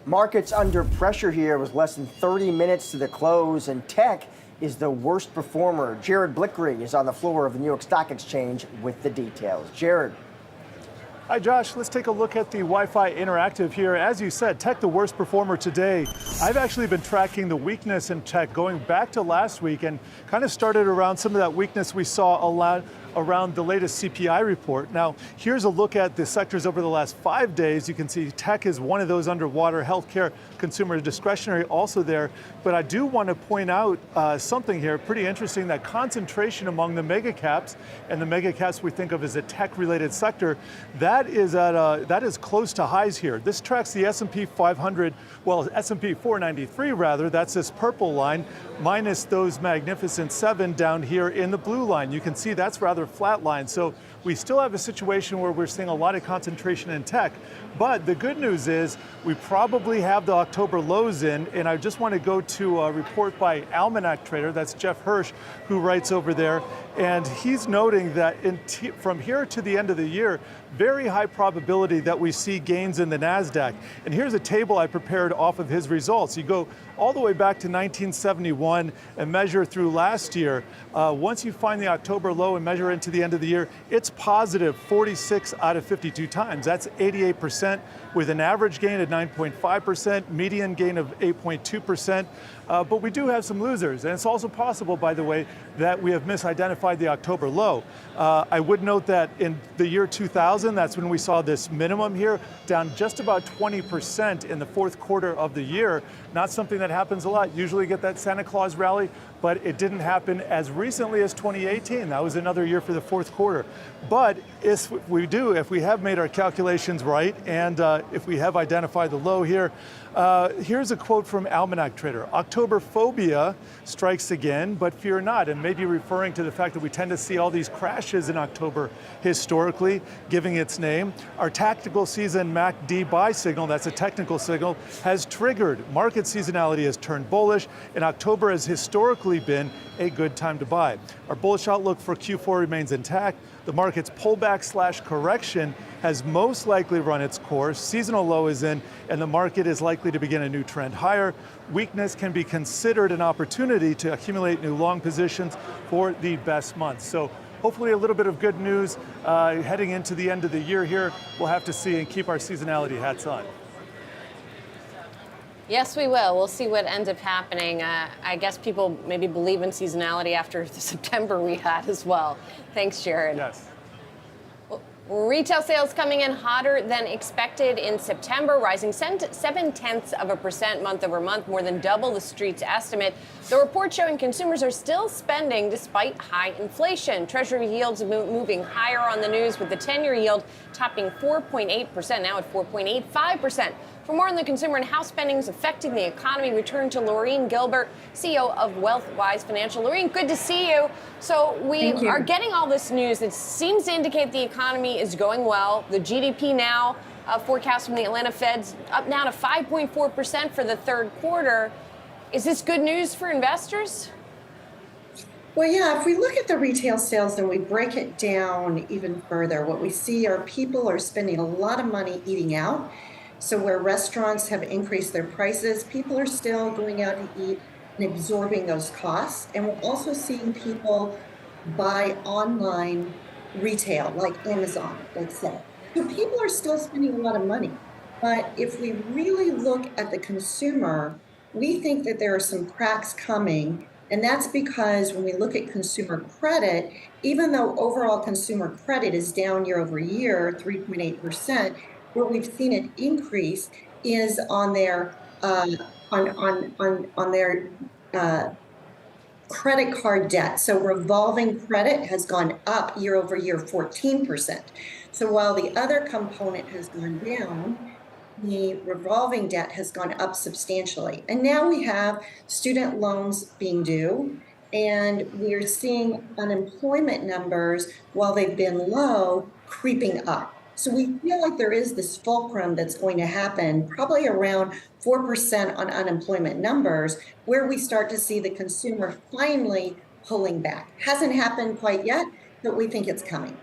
Markets under pressure here with less than 30 minutes to the close, and tech is the worst performer. Jared Blickry is on the floor of the New York Stock Exchange with the details. Jared. Hi, Josh. Let's take a look at the Wi-Fi Interactive here. As you said, tech the worst performer today. I've actually been tracking the weakness in tech going back to last week and kind of started around some of that weakness we saw around the latest CPI report. Now, here's a look at the sectors over the last 5 days. You can see tech is one of those underwater, healthcare, consumer discretionary also there. But I do want to point out something here, pretty interesting, that concentration among the mega caps, and the mega caps we think of as a tech-related sector, that is close to highs here. This tracks the S&P 500, well, S&P 493 rather, that's this purple line, minus those magnificent 7 down here in the blue line. You can see that's rather flat line. So we still have a situation where we're seeing a lot of concentration in tech. But the good news is we probably have the October lows in, and I just want to go to a report by Almanac Trader, that's Jeff Hirsch, who writes over there, and he's noting that from here to the end of the year, very high probability that we see gains in the Nasdaq. And here's a table I prepared off of his results. You go all the way back to 1971 and measure through last year. Once you find the October low and measure into the end of the year, it's positive 46 out of 52 times. That's 88%, with an average gain of 9.5%, median gain of 8.2%. But we do have some losers. And it's also possible, by the way, that we have misidentified the October low. I would note that in the year 2000, that's when we saw this minimum here, down just about 20% in the fourth quarter of the year. Not something that happens a lot. Usually get that Santa Claus rally, but it didn't happen as recently as 2018. That was another year for the fourth quarter. But if we have made our calculations right, and if we have identified the low here, here's a quote from Almanac Trader. October phobia strikes again, but fear not, and maybe referring to the fact that we tend to see all these crashes in October historically, giving its name. Our tactical season MACD buy signal, that's a technical signal, has triggered. Market seasonality has turned bullish, and October has historically been a good time to buy. Our bullish outlook for Q4 remains intact. The market's pullback/correction has most likely run its course. Seasonal low is in, and the market is likely to begin a new trend higher. Weakness can be considered an opportunity to accumulate new long positions for the best months. So hopefully a little bit of good news heading into the end of the year here. We'll have to see and keep our seasonality hats on. Yes, we will. We'll see what ends up happening. I guess people maybe believe in seasonality after the September we had as well. Thanks, Jared. Yes. Retail sales coming in hotter than expected in September, rising 0.7% month over month, more than double the street's estimate. The report showing consumers are still spending despite high inflation. Treasury yields moving higher on the news, with the 10-year yield topping 4.8%, now at 4.85%. For more on the consumer and how spending is affecting the economy, we turn to Laureen Gilbert, CEO of WealthWise Financial. Laureen, good to see you. So we are getting all this news that seems to indicate the economy is going well. The GDP now forecast from the Atlanta Fed's up now to 5.4% for the third quarter. Is this good news for investors? Well, yeah, if we look at the retail sales and we break it down even further, what we see are people are spending a lot of money eating out. So where restaurants have increased their prices, people are still going out to eat and absorbing those costs. And we're also seeing people buy online retail, like Amazon, let's say. So people are still spending a lot of money. But if we really look at the consumer, we think that there are some cracks coming. And that's because when we look at consumer credit, even though overall consumer credit is down year over year, 3.8%, where we've seen it increase is on their credit card debt. So revolving credit has gone up year over year 14%. So while the other component has gone down, the revolving debt has gone up substantially. And now we have student loans being due, and we're seeing unemployment numbers, while they've been low, creeping up. So we feel like there is this fulcrum that's going to happen, probably around 4% on unemployment numbers, where we start to see the consumer finally pulling back. Hasn't happened quite yet, but we think it's coming.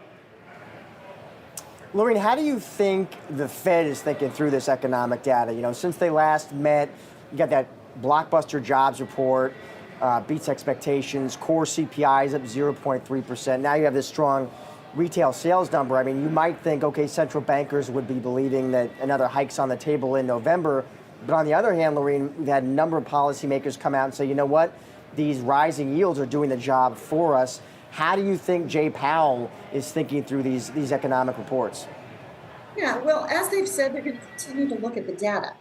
Lorraine, how do you think the Fed is thinking through this economic data? You know, since they last met, you got that blockbuster jobs report, beats expectations, core CPI is up 0.3%. Now you have this strong retail sales number. I mean, you might think, okay, central bankers would be believing that another hike's on the table in November. But on the other hand, Lorraine, we've had a number of policymakers come out and say, you know what, these rising yields are doing the job for us. How do you think Jay Powell is thinking through these economic reports? Yeah, well, as they've said, they're going to continue to look at the data.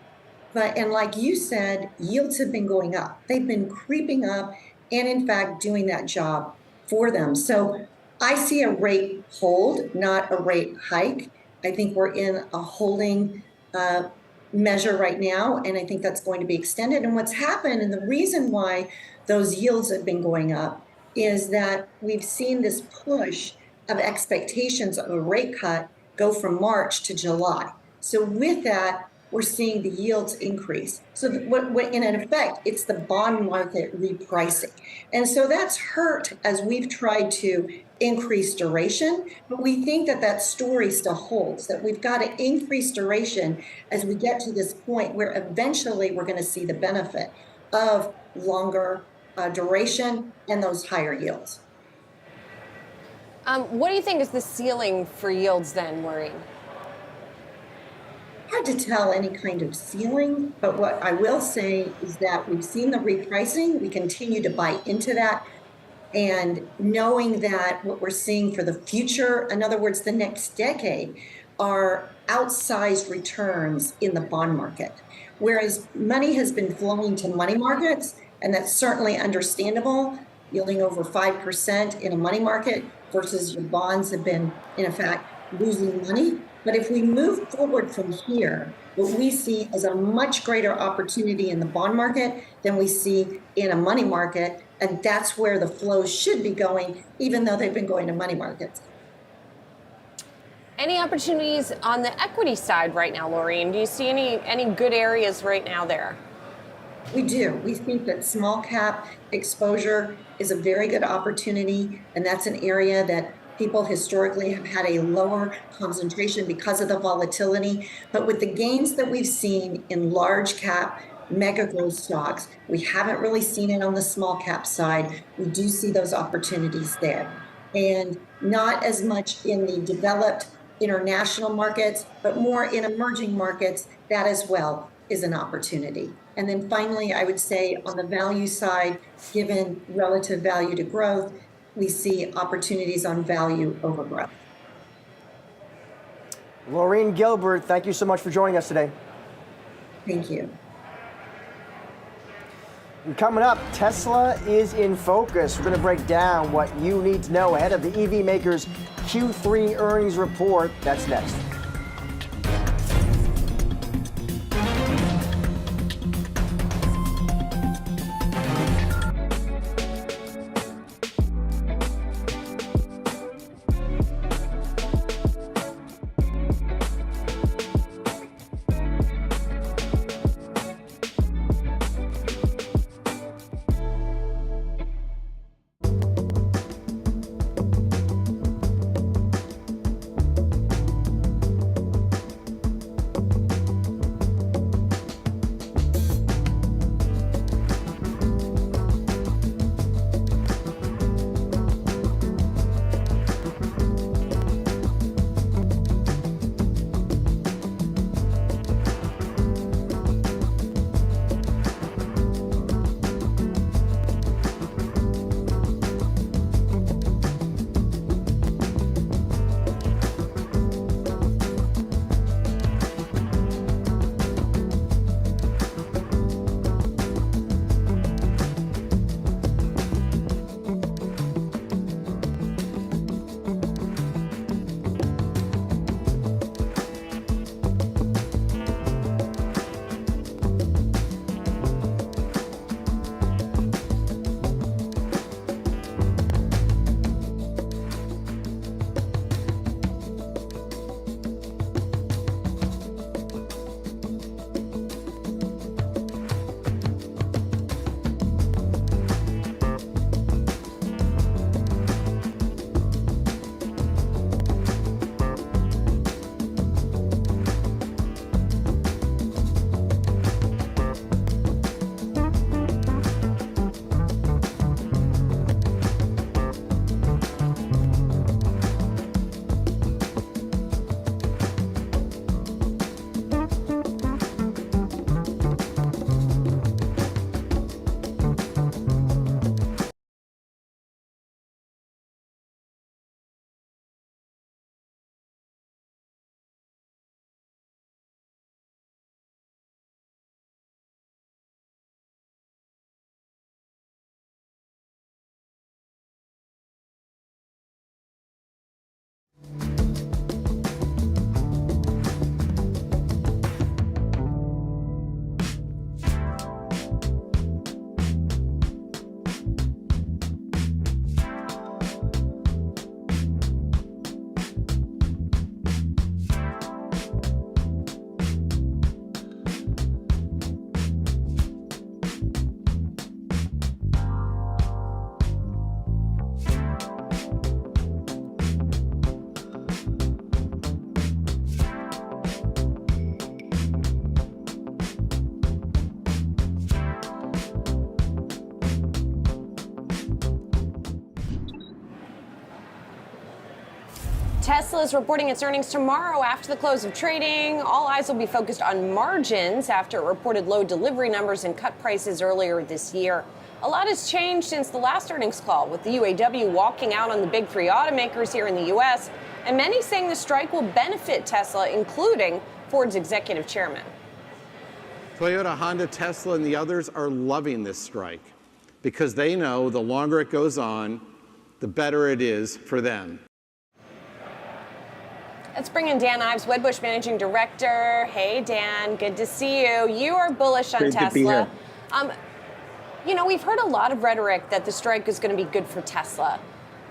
And like you said, yields have been going up. They've been creeping up and, in fact, doing that job for them. So I see a rate hold, not a rate hike. I think we're in a holding measure right now, and I think that's going to be extended. And what's happened, and the reason why those yields have been going up, is that we've seen this push of expectations of a rate cut go from March to July. So with that, we're seeing the yields increase. So what in effect, it's the bond market repricing. And so that's hurt as we've tried to increase duration, but we think that that story still holds, that we've got to increase duration as we get to this point where eventually we're going to see the benefit of longer duration and those higher yields. What do you think is the ceiling for yields then, Maureen? Hard to tell any kind of ceiling, but what I will say is that we've seen the repricing. We continue to buy into that. And knowing that what we're seeing for the future, in other words, the next decade, are outsized returns in the bond market. Whereas money has been flowing to money markets, and that's certainly understandable, yielding over 5% in a money market versus your bonds have been, in fact, losing money. But if we move forward from here, what we see is a much greater opportunity in the bond market than we see in a money market. And that's where the flows should be going, even though they've been going to money markets. Any opportunities on the equity side right now, Laureen? Do you see any good areas right now there? We do. We think that small cap exposure is a very good opportunity, and that's an area that people historically have had a lower concentration because of the volatility. But with the gains that we've seen in large cap, mega growth stocks, we haven't really seen it on the small cap side. We do see those opportunities there. And not as much in the developed international markets, but more in emerging markets, that as well is an opportunity. And then finally, I would say on the value side, given relative value to growth, we see opportunities on value over growth. Laureen Gilbert, thank you so much for joining us today. Thank you. And coming up, Tesla is in focus. We're going to break down what you need to know ahead of the EV maker's Q3 earnings report. That's next. Tesla is reporting its earnings tomorrow after the close of trading. All eyes will be focused on margins after it reported low delivery numbers and cut prices earlier this year. A lot has changed since the last earnings call, with the UAW walking out on the big three automakers here in the U.S., and many saying the strike will benefit Tesla, including Ford's executive chairman. Toyota, Honda, Tesla, and the others are loving this strike because they know the longer it goes on, the better it is for them. Let's bring in Dan Ives, Wedbush Managing Director. Hey, Dan, good to see you. You are bullish on Tesla. Great to be here. You know, we've heard a lot of rhetoric that the strike is going to be good for Tesla.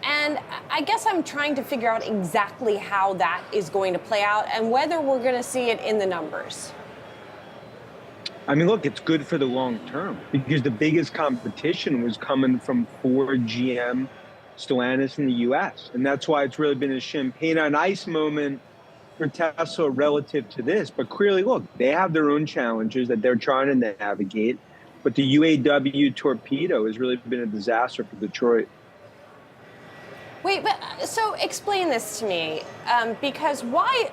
And I guess I'm trying to figure out exactly how that is going to play out and whether we're going to see it in the numbers. I mean, look, it's good for the long term because the biggest competition was coming from Ford, GM, Stellantis in the U.S. And that's why it's really been a champagne on ice moment for Tesla relative to this. But clearly, look, they have their own challenges that they're trying to navigate. But the UAW torpedo has really been a disaster for Detroit. Wait, but so explain this to me, because why,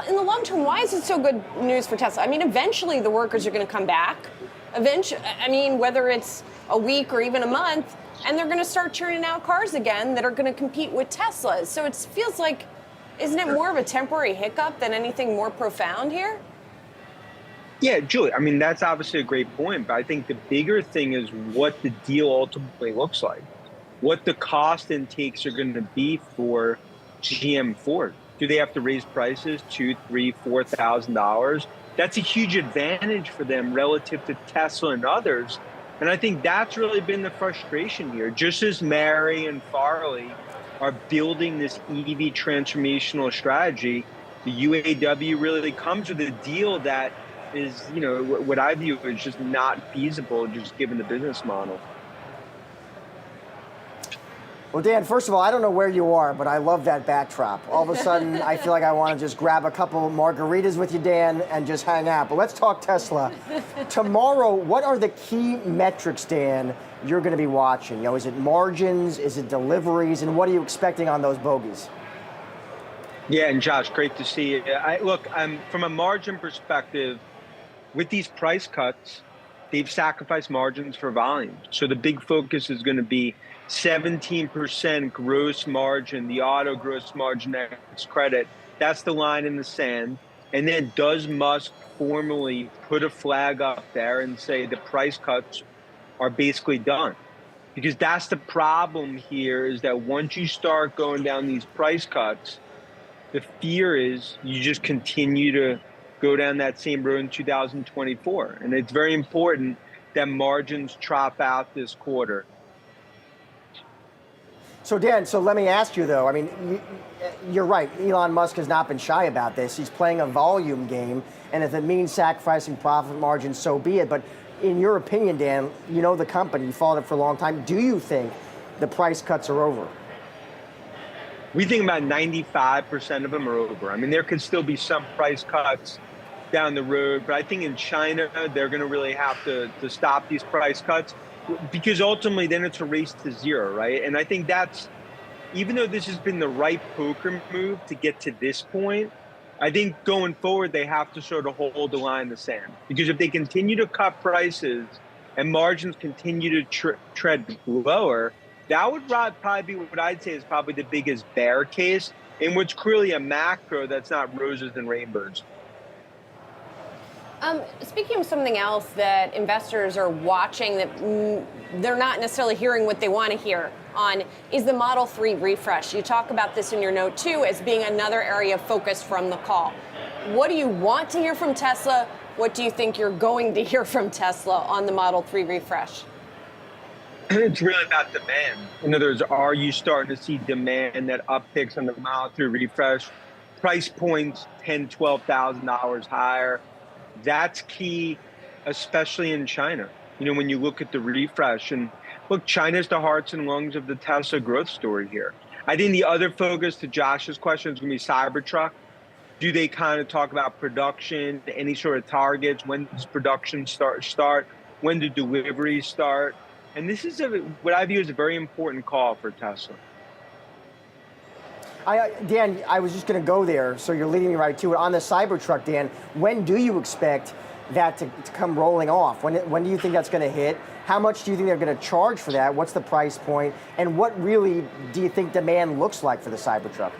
in the long term, why is it so good news for Tesla? I mean, eventually the workers are going to come back. Eventually, I mean, whether it's a week or even a month, and they're going to start churning out cars again that are going to compete with Teslas. So it feels like, isn't it more of a temporary hiccup than anything more profound here? Yeah, Julie, I mean, that's obviously a great point, but I think the bigger thing is what the deal ultimately looks like, what the cost intakes are going to be for GM Ford. Do they have to raise prices $2,000, $3,000, $4,000? That's a huge advantage for them relative to Tesla and others. And I think that's really been the frustration here. Just as Mary and Farley are building this EV transformational strategy, the UAW really comes with a deal that is, you know, what I view as just not feasible, just given the business model. Well, Dan, first of all, I don't know where you are, but I love that backdrop. All of a sudden, I feel like I want to just grab a couple margaritas with you, Dan, and just hang out. But let's talk Tesla. Tomorrow, what are the key metrics, Dan, you're going to be watching? You know, is it margins? Is it deliveries? And what are you expecting on those bogeys? Yeah, and Josh, great to see you. Look, from a margin perspective, with these price cuts, they've sacrificed margins for volume. So the big focus is going to be 17% gross margin, the auto gross margin ex credit. That's the line in the sand. And then does Musk formally put a flag up there and say the price cuts are basically done? Because that's the problem here, is that once you start going down these price cuts, the fear is you just continue to go down that same road in 2024. And it's very important that margins drop out this quarter. So, Dan, so let me ask you, though. I mean, you're right. Elon Musk has not been shy about this. He's playing a volume game, and if it means sacrificing profit margins, so be it. But in your opinion, Dan, you know the company, you followed it for a long time. Do you think the price cuts are over? We think about 95% of them are over. I mean, there could still be some price cuts down the road, but I think in China, they're going to really have to stop these price cuts, because ultimately then it's a race to zero, right? And I think that's, even though this has been the right poker move to get to this point, I think going forward, they have to sort of hold the line in the sand. Because if they continue to cut prices and margins continue to tread lower, that would probably be what I'd say is probably the biggest bear case, in which clearly a macro that's not roses and rainbows. Speaking of something else that investors are watching that they're not necessarily hearing what they want to hear on is the Model 3 refresh. You talk about this in your note, too, as being another area of focus from the call. What do you want to hear from Tesla? What do you think you're going to hear from Tesla on the Model 3 refresh? It's really about demand. In other words, are you starting to see demand that upticks on the Model 3 refresh? Price points $10,000, $12,000 higher. That's key, especially in China. You know, when you look at the refresh, and look, China's the hearts and lungs of the Tesla growth story here. I think the other focus to Josh's question is going to be Cybertruck. Do they kind of talk about production, any sort of targets? When does production start? When do deliveries start? And this is what I view as a very important call for Tesla. Dan, I was just going to go there, so you're leading me right to it. On the Cybertruck, Dan, when do you expect that to come rolling off? When do you think that's going to hit? How much do you think they're going to charge for that? What's the price point? And what really do you think demand looks like for the Cybertruck?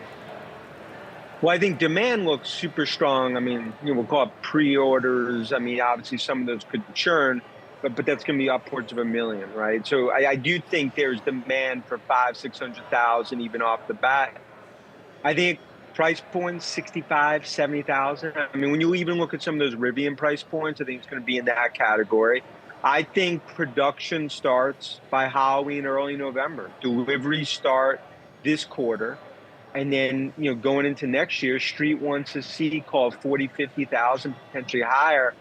Well, I think demand looks super strong. I mean, we'll call it pre-orders. I mean, obviously some of those could churn, but that's going to be upwards of 1 million, right? So I do think there's demand for 500,000-600,000 even off the bat. I think price points 65, 70,000. I mean, when you even look at some of those Rivian price points, I think it's going to be in that category. I think production starts by Halloween, early November. Deliveries start this quarter. And then, going into next year, Street wants to see call 40, 50,000, potentially higher.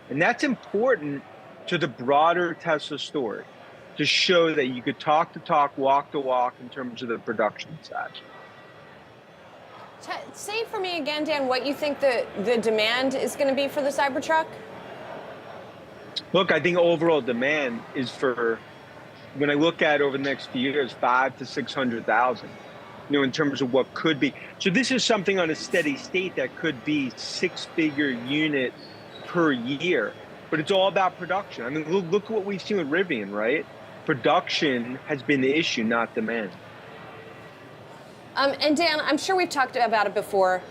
And that's important to the broader Tesla story to show that you could talk the talk, walk the walk in terms of the production side. Say for me again, Dan, what you think the demand is going to be for the Cybertruck? Look, I think overall demand is for, when I look at over the next few years, 500,000 to 600,000, in terms of what could be. So this is something on a steady state that could be 6-figure unit per year, but it's all about production. I mean, look at what we've seen with Rivian, right? Production has been the issue, not demand. And Dan, I'm sure we've talked about it before.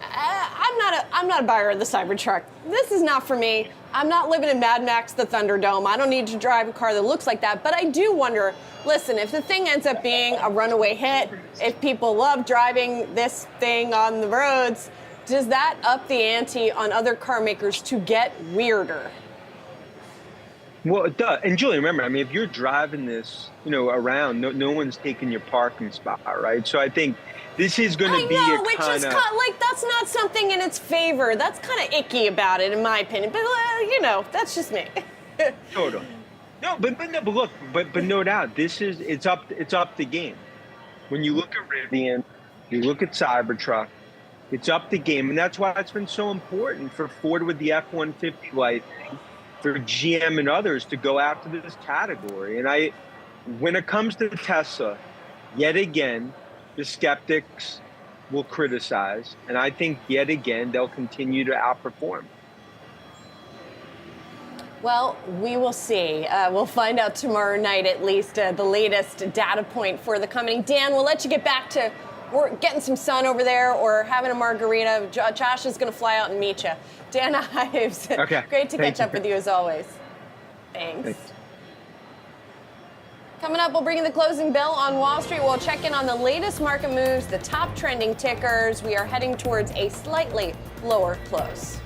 I'm not a buyer of the Cybertruck. This is not for me. I'm not living in Mad Max the Thunderdome. I don't need to drive a car that looks like that. But I do wonder, listen, if the thing ends up being a runaway hit, if people love driving this thing on the roads, does that up the ante on other car makers to get weirder? Well, it does. And Julie, remember, I mean, if you're driving this, around, no one's taking your parking spot, right? So I think this is going to be which is like that's not something in its favor. That's kind of icky about it, in my opinion. But that's just me. Totally. No, but look, but no doubt, it's up the game. When you look at Rivian, you look at Cybertruck, it's up the game, and that's why it's been so important for Ford with the F-150 Lightning, for GM and others to go after this category. And when it comes to Tesla, yet again, the skeptics will criticize, and I think yet again they'll continue to outperform. Well, we will see. We'll find out tomorrow night, at least, the latest data point for the company. Dan, we'll let you get back to getting some sun over there or having a margarita. Josh is going to fly out and meet you. Dan Ives, okay. Great to catch up with you as always. Thanks. Coming up, we'll bring in the closing bell on Wall Street. We'll check in on the latest market moves, the top trending tickers. We are heading towards a slightly lower close.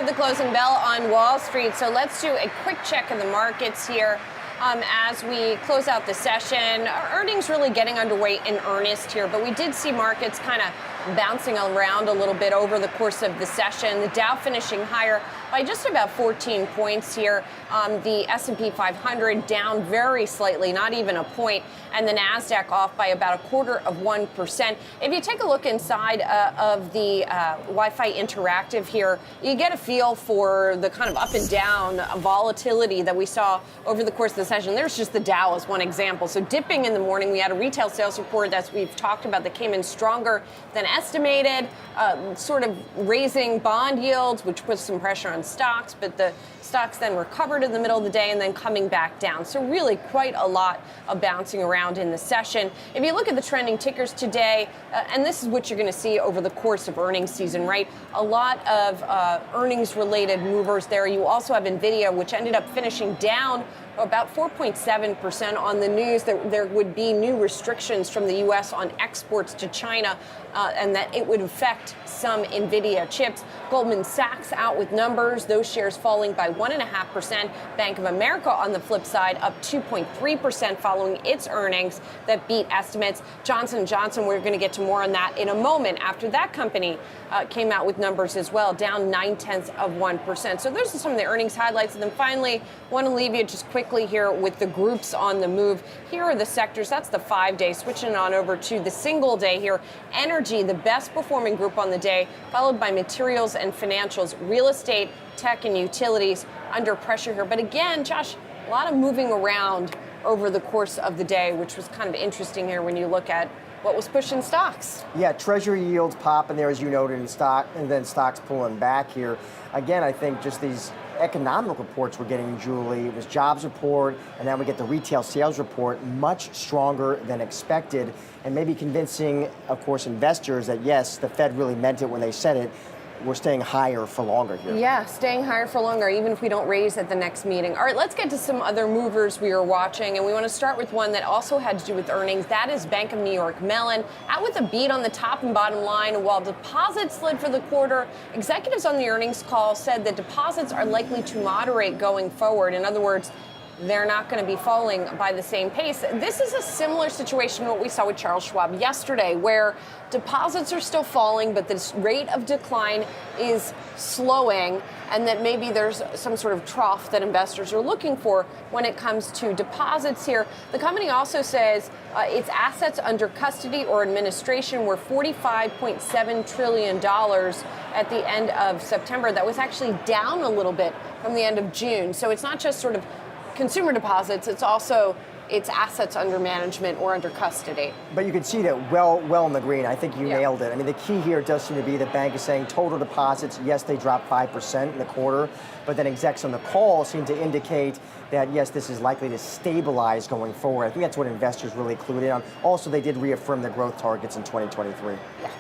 heard the closing bell on Wall Street, so let's do a quick check of the markets here. As we close out the session, earnings really getting underway in earnest here, but we did see markets kind of bouncing around a little bit over the course of the session. The Dow finishing higher by just about 14 points here. The S&P 500 down very slightly, not even a point, and the Nasdaq off by about 0.25%. If you take a look inside of the Wi-Fi Interactive here, you get a feel for the kind of up and down volatility that we saw over the course of the session. There's just the Dow as one example. So dipping in the morning, we had a retail sales report that we've talked about that came in stronger than estimated, sort of raising bond yields, which puts some pressure on stocks, but the stocks then recovered in the middle of the day and then coming back down. So really quite a lot of bouncing around in the session. If you look at the trending tickers today, and this is what you're going to see over the course of earnings season, right? A lot of earnings related movers there. You also have NVIDIA, which ended up finishing down about 4.7% on the news that there would be new restrictions from the U.S. on exports to China, and that it would affect some NVIDIA chips. Goldman Sachs out with numbers, those shares falling by 1.5%. Bank of America on the flip side up 2.3% following its earnings that beat estimates. Johnson & Johnson, we're going to get to more on that in a moment after that company came out with numbers as well, down 0.9%. So those are some of the earnings highlights. And then finally, want to leave you just quickly here with the groups on the move. Here are the sectors. That's the 5-day. Switching on over to the single day here. Energy, the best performing group on the day, followed by materials and financials. Real estate, tech, and utilities under pressure here. But again, Josh, a lot of moving around over the course of the day, which was kind of interesting here when you look at what was pushing stocks. Yeah, Treasury yields popping there, as you noted, in stock, and then stocks pulling back here. Again, I think just these economic reports we're getting, Julie, it was jobs report, and then we get the retail sales report, much stronger than expected, and maybe convincing, of course, investors that, yes, the Fed really meant it when they said it. We're staying higher for longer here. Yeah, staying higher for longer, even if we don't raise at the next meeting. All right, let's get to some other movers we are watching, and we want to start with one that also had to do with earnings. That is Bank of New York Mellon, out with a beat on the top and bottom line. While deposits slid for the quarter, executives on the earnings call said that deposits are likely to moderate going forward. In other words, they're not going to be falling by the same pace. This is a similar situation to what we saw with Charles Schwab yesterday, where deposits are still falling, but this rate of decline is slowing, and that maybe there's some sort of trough that investors are looking for when it comes to deposits here. The company also says its assets under custody or administration were $45.7 trillion at the end of September. That was actually down a little bit from the end of June. So it's not just sort of consumer deposits, it's also its assets under management or under custody. But you can see that well in the green. I think you nailed it. I mean, the key here does seem to be the bank is saying total deposits, yes, they dropped 5% in the quarter, but then execs on the call seem to indicate that, yes, this is likely to stabilize going forward. I think that's what investors really clued in on. Also, they did reaffirm the growth targets in 2023. Yeah.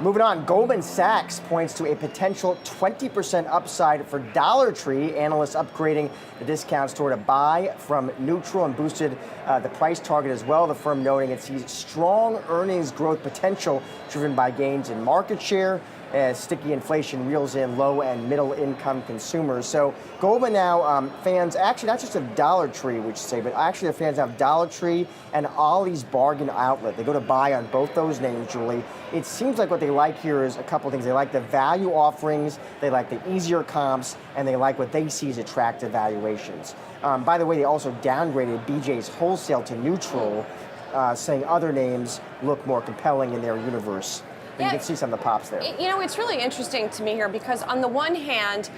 Moving on, Goldman Sachs points to a potential 20% upside for Dollar Tree. Analysts upgrading the discounts toward a buy from neutral and boosted the price target as well. The firm noting it sees strong earnings growth potential driven by gains in market share as sticky inflation reels in low and middle income consumers. So Goldman now fans, actually not just of Dollar Tree, which say, but actually the fans of Dollar Tree and Ollie's Bargain Outlet. They go to buy on both those names, Julie. It seems like what they like here is a couple things. They like the value offerings, they like the easier comps, and they like what they see as attractive valuations. By the way, they also downgraded BJ's Wholesale to neutral, saying other names look more compelling in their universe. You can see some of the pops there. You know, it's really interesting to me here because on the one hand,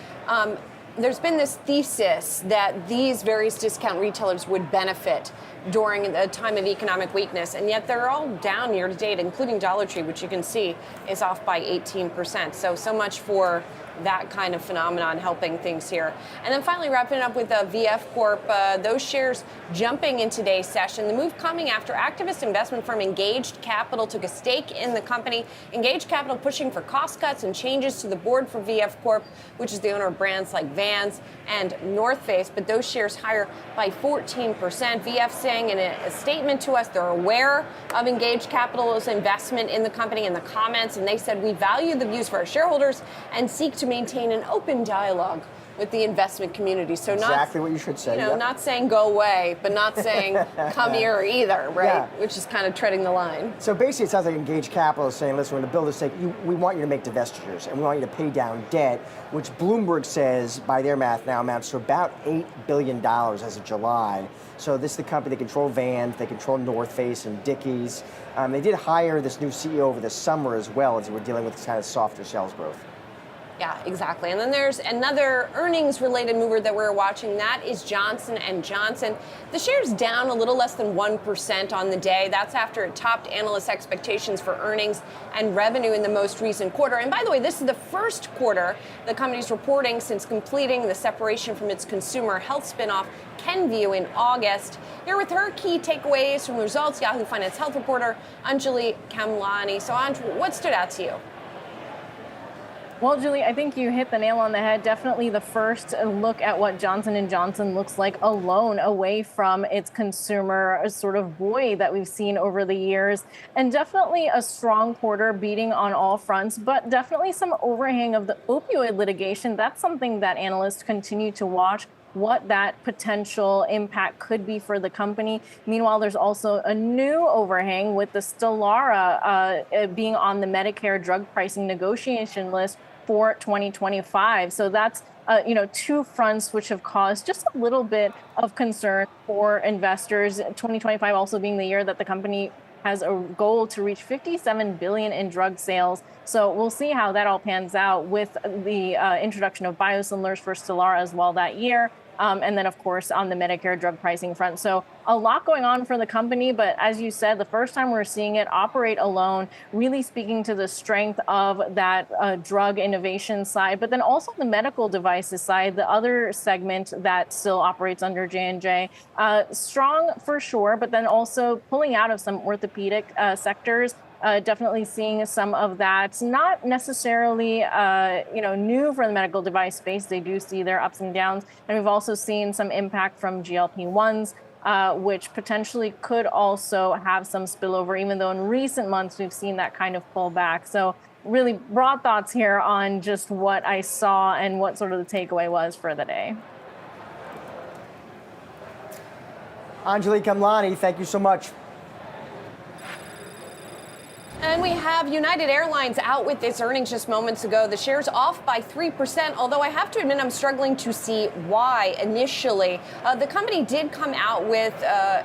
there's been this thesis that these various discount retailers would benefit during a time of economic weakness, and yet they're all down year to date, including Dollar Tree, which you can see is off by 18%. So much for that kind of phenomenon helping things here. And then finally wrapping it up with VF Corp, those shares jumping in today's session. The move coming after activist investment firm Engaged Capital took a stake in the company. Engaged Capital pushing for cost cuts and changes to the board for VF Corp, which is the owner of brands like Vans and North Face, but those shares higher by 14%. VF saying in a statement to us they're aware of Engaged Capital's investment in the company in the comments, and they said we value the views for our shareholders and seek to maintain an open dialogue with the investment community. So Exactly not, what you should say. you know, yep. not saying go away, but not saying come here either, right? Yeah. Which is kind of treading the line. So basically, it sounds like Engaged Capital is saying, listen, when the builders say, we want you to make divestitures and we want you to pay down debt, which Bloomberg says, by their math now, amounts to about $8 billion as of July. So this is the company, they control Vans, they control North Face and Dickies. They did hire this new CEO over the summer as well, as we're dealing with this kind of softer sales growth. Yeah, exactly. And then there's another earnings-related mover that we're watching. That is Johnson & Johnson. The share's down a little less than 1% on the day. That's after it topped analysts' expectations for earnings and revenue in the most recent quarter. And by the way, this is the first quarter the company's reporting since completing the separation from its consumer health spinoff, Kenvue, in August. Here with her key takeaways from the results, Yahoo Finance health reporter Anjali Kamlani. So, Anjali, what stood out to you? Well, Julie, I think you hit the nail on the head. Definitely the first look at what Johnson & Johnson looks like alone, away from its consumer sort of buoy that we've seen over the years. And definitely a strong quarter, beating on all fronts, but definitely some overhang of the opioid litigation. That's something that analysts continue to watch, what that potential impact could be for the company. Meanwhile, there's also a new overhang with the Stelara being on the Medicare drug pricing negotiation list for 2025. So that's two fronts which have caused just a little bit of concern for investors. 2025 also being the year that the company has a goal to reach $57 billion in drug sales. So we'll see how that all pans out with the introduction of biosimilars for Stelara as well that year. And then, of course, on the Medicare drug pricing front. So a lot going on for the company. But as you said, the first time we're seeing it operate alone, really speaking to the strength of that drug innovation side, but then also the medical devices side, the other segment that still operates under J&J. Strong for sure, but then also pulling out of some orthopedic sectors. Definitely seeing some of that, not necessarily, new for the medical device space. They do see their ups and downs. And we've also seen some impact from GLP-1s, which potentially could also have some spillover, even though in recent months we've seen that kind of pull back. So really broad thoughts here on just what I saw and what sort of the takeaway was for the day. Anjali Kamlani, thank you so much. And we have United Airlines out with its earnings just moments ago. The share's off by 3%, although I have to admit I'm struggling to see why initially. The company did come out with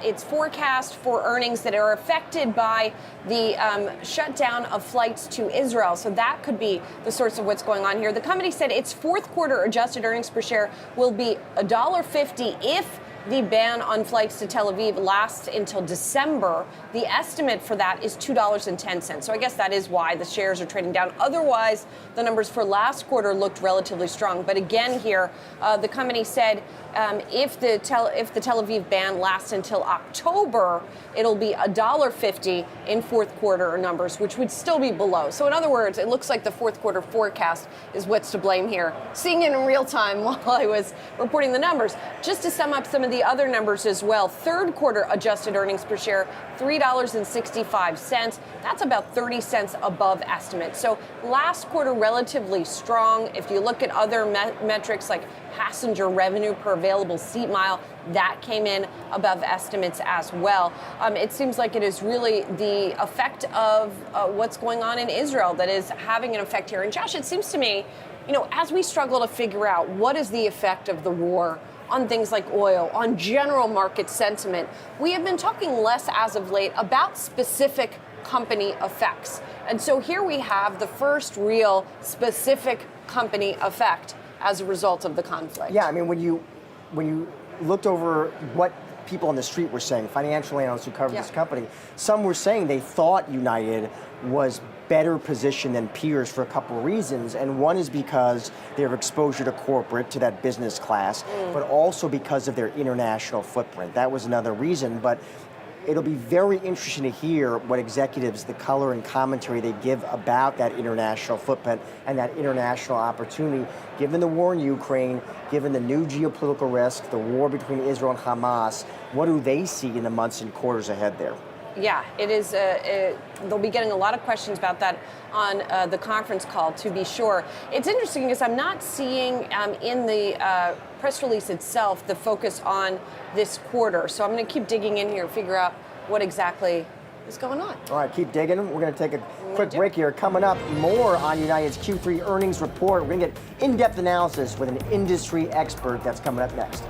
its forecast for earnings that are affected by the shutdown of flights to Israel. So that could be the source of what's going on here. The company said its fourth quarter adjusted earnings per share will be $1.50 if the ban on flights to Tel Aviv lasts until December. The estimate for that is $2.10. So I guess that is why the shares are trading down. Otherwise, the numbers for last quarter looked relatively strong. But again here, the company said if the Tel Aviv ban lasts until October, it'll be $1.50 in fourth quarter numbers, which would still be below. So in other words, it looks like the fourth quarter forecast is what's to blame here. Seeing it in real time while I was reporting the numbers. Just to sum up some of the other numbers as well, third quarter adjusted earnings per share, $3.65. That's about 30 cents above estimate. So last quarter, relatively strong. If you look at other metrics like passenger revenue per available seat mile, that came in above estimates as well. It seems like it is really the effect of what's going on in Israel that is having an effect here. And Josh, it seems to me, as we struggle to figure out what is the effect of the war on things like oil, on general market sentiment, we have been talking less as of late about specific company effects. And so here we have the first real specific company effect as a result of the conflict. Yeah, I mean, when you looked over what people on the street were saying, financial analysts who covered this company, some were saying they thought United was better positioned than peers for a couple of reasons. And one is because their exposure to corporate, to that business class, but also because of their international footprint. That was another reason. But it'll be very interesting to hear what executives, the color and commentary they give about that international footprint and that international opportunity, given the war in Ukraine, given the new geopolitical risk, the war between Israel and Hamas. What do they see in the months and quarters ahead there? Yeah, it is. They'll be getting a lot of questions about that on the conference call, to be sure. It's interesting because I'm not seeing in the press release itself the focus on this quarter. So I'm going to keep digging in here, figure out what exactly is going on. All right, keep digging. We're going to take a quick break here. Coming up, more on United's Q3 earnings report. We're going to get in-depth analysis with an industry expert. That's coming up next.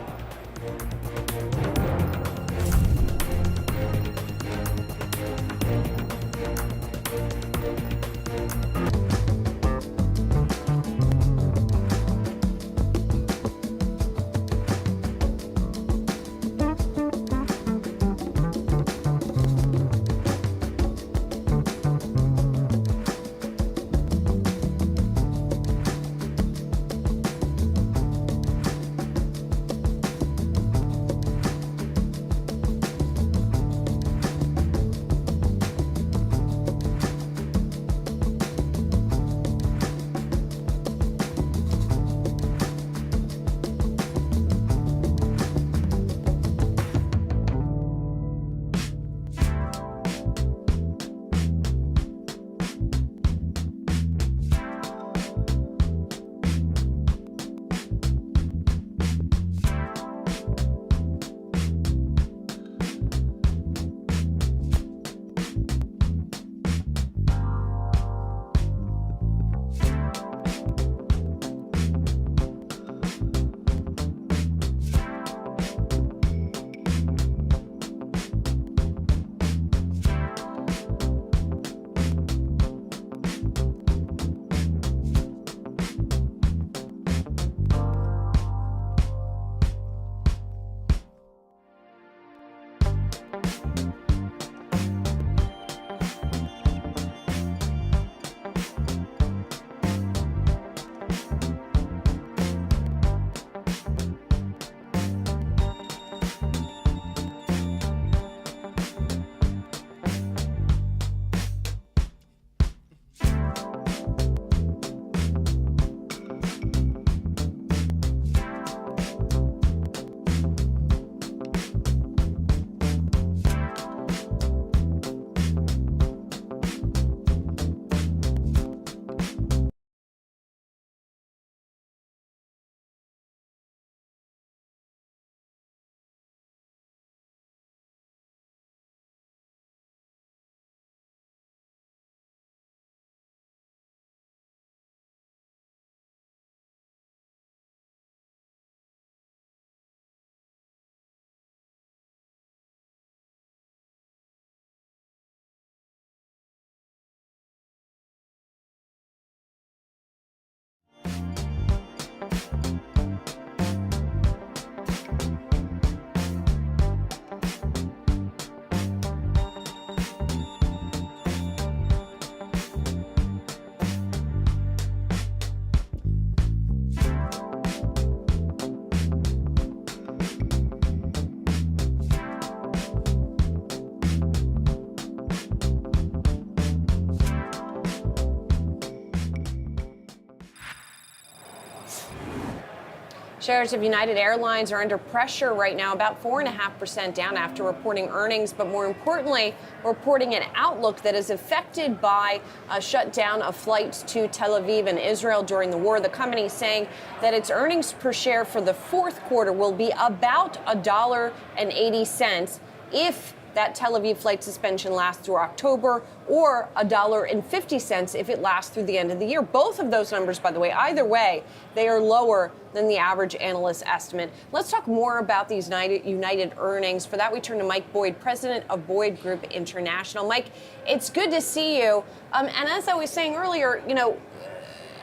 Shares of United Airlines are under pressure right now, about 4.5% down after reporting earnings, but more importantly, reporting an outlook that is affected by a shutdown of flights to Tel Aviv and Israel during the war. The company saying that its earnings per share for the fourth quarter will be about $1.80 if that Tel Aviv flight suspension lasts through October, or $1.50 if it lasts through the end of the year. Both of those numbers, by the way, either way, they are lower than the average analyst estimate. Let's talk more about these United earnings. For that, we turn to Mike Boyd, president of Boyd Group International. Mike, it's good to see you. And as I was saying earlier,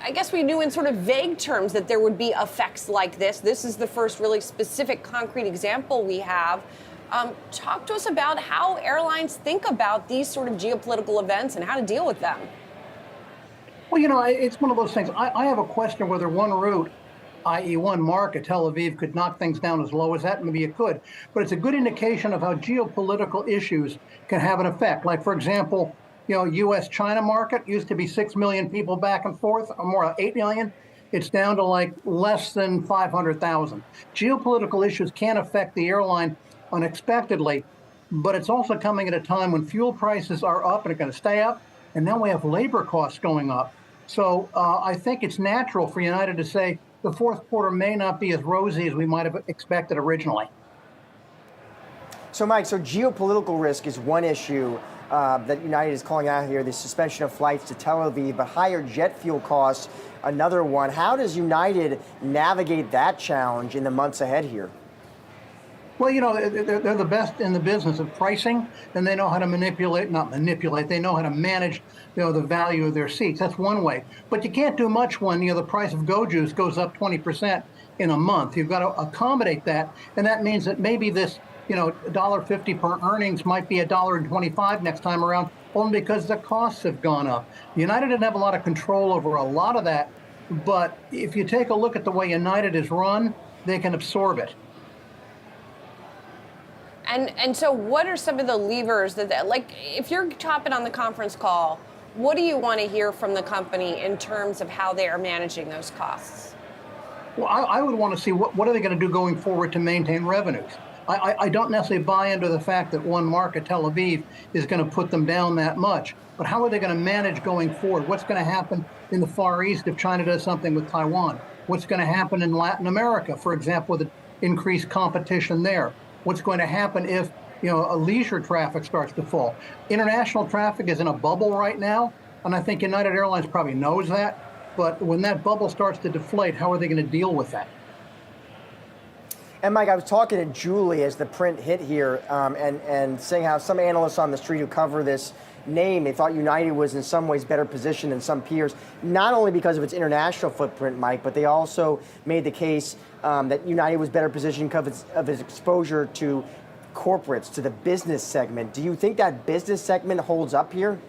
I guess we knew in sort of vague terms that there would be effects like this. This is the first really specific, concrete example we have. Talk to us about how airlines think about these sort of geopolitical events and how to deal with them. Well, it's one of those things. I have a question whether one route, i.e. one market, Tel Aviv, could knock things down as low as that. Maybe it could. But it's a good indication of how geopolitical issues can have an effect. Like, for example, U.S.-China market used to be 6 million people back and forth, or more, 8 million. It's down to like less than 500,000. Geopolitical issues can affect the airline unexpectedly. but it's also coming at a time when fuel prices are up and are going to stay up, and now we have labor costs going up. So I think it's natural for United to say the fourth quarter may not be as rosy as we might have expected originally. So, Mike, so geopolitical risk is one issue that United is calling out here, the suspension of flights to Tel Aviv, but higher jet fuel costs, another one. How does United navigate that challenge in the months ahead here? Well, you know, they're the best in the business of pricing, and they know how to they know how to manage, the value of their seats. That's one way. But you can't do much when, the price of Go Juice goes up 20% in a month. You've got to accommodate that, and that means that maybe this, $1.50 per earnings might be $1.25 next time around, only because the costs have gone up. United didn't have a lot of control over a lot of that, but if you take a look at the way United is run, they can absorb it. And so what are some of the levers that, like, if you're topping on the conference call, what do you want to hear from the company in terms of how they are managing those costs? Well, I would want to see what are they going to do going forward to maintain revenues. I don't necessarily buy into the fact that one market, Tel Aviv, is going to put them down that much. But how are they going to manage going forward? What's going to happen in the Far East if China does something with Taiwan? What's going to happen in Latin America, for example, with increased competition there? What's going to happen if, a leisure traffic starts to fall? International traffic is in a bubble right now, and I think United Airlines probably knows that. But when that bubble starts to deflate, how are they going to deal with that? And Mike, I was talking to Julie as the print hit here, and saying how some analysts on the street who cover this name, they thought United was in some ways better positioned than some peers, not only because of its international footprint, Mike, but they also made the case that United was better positioned because of its exposure to corporates, to the business segment. Do you think that business segment holds up here?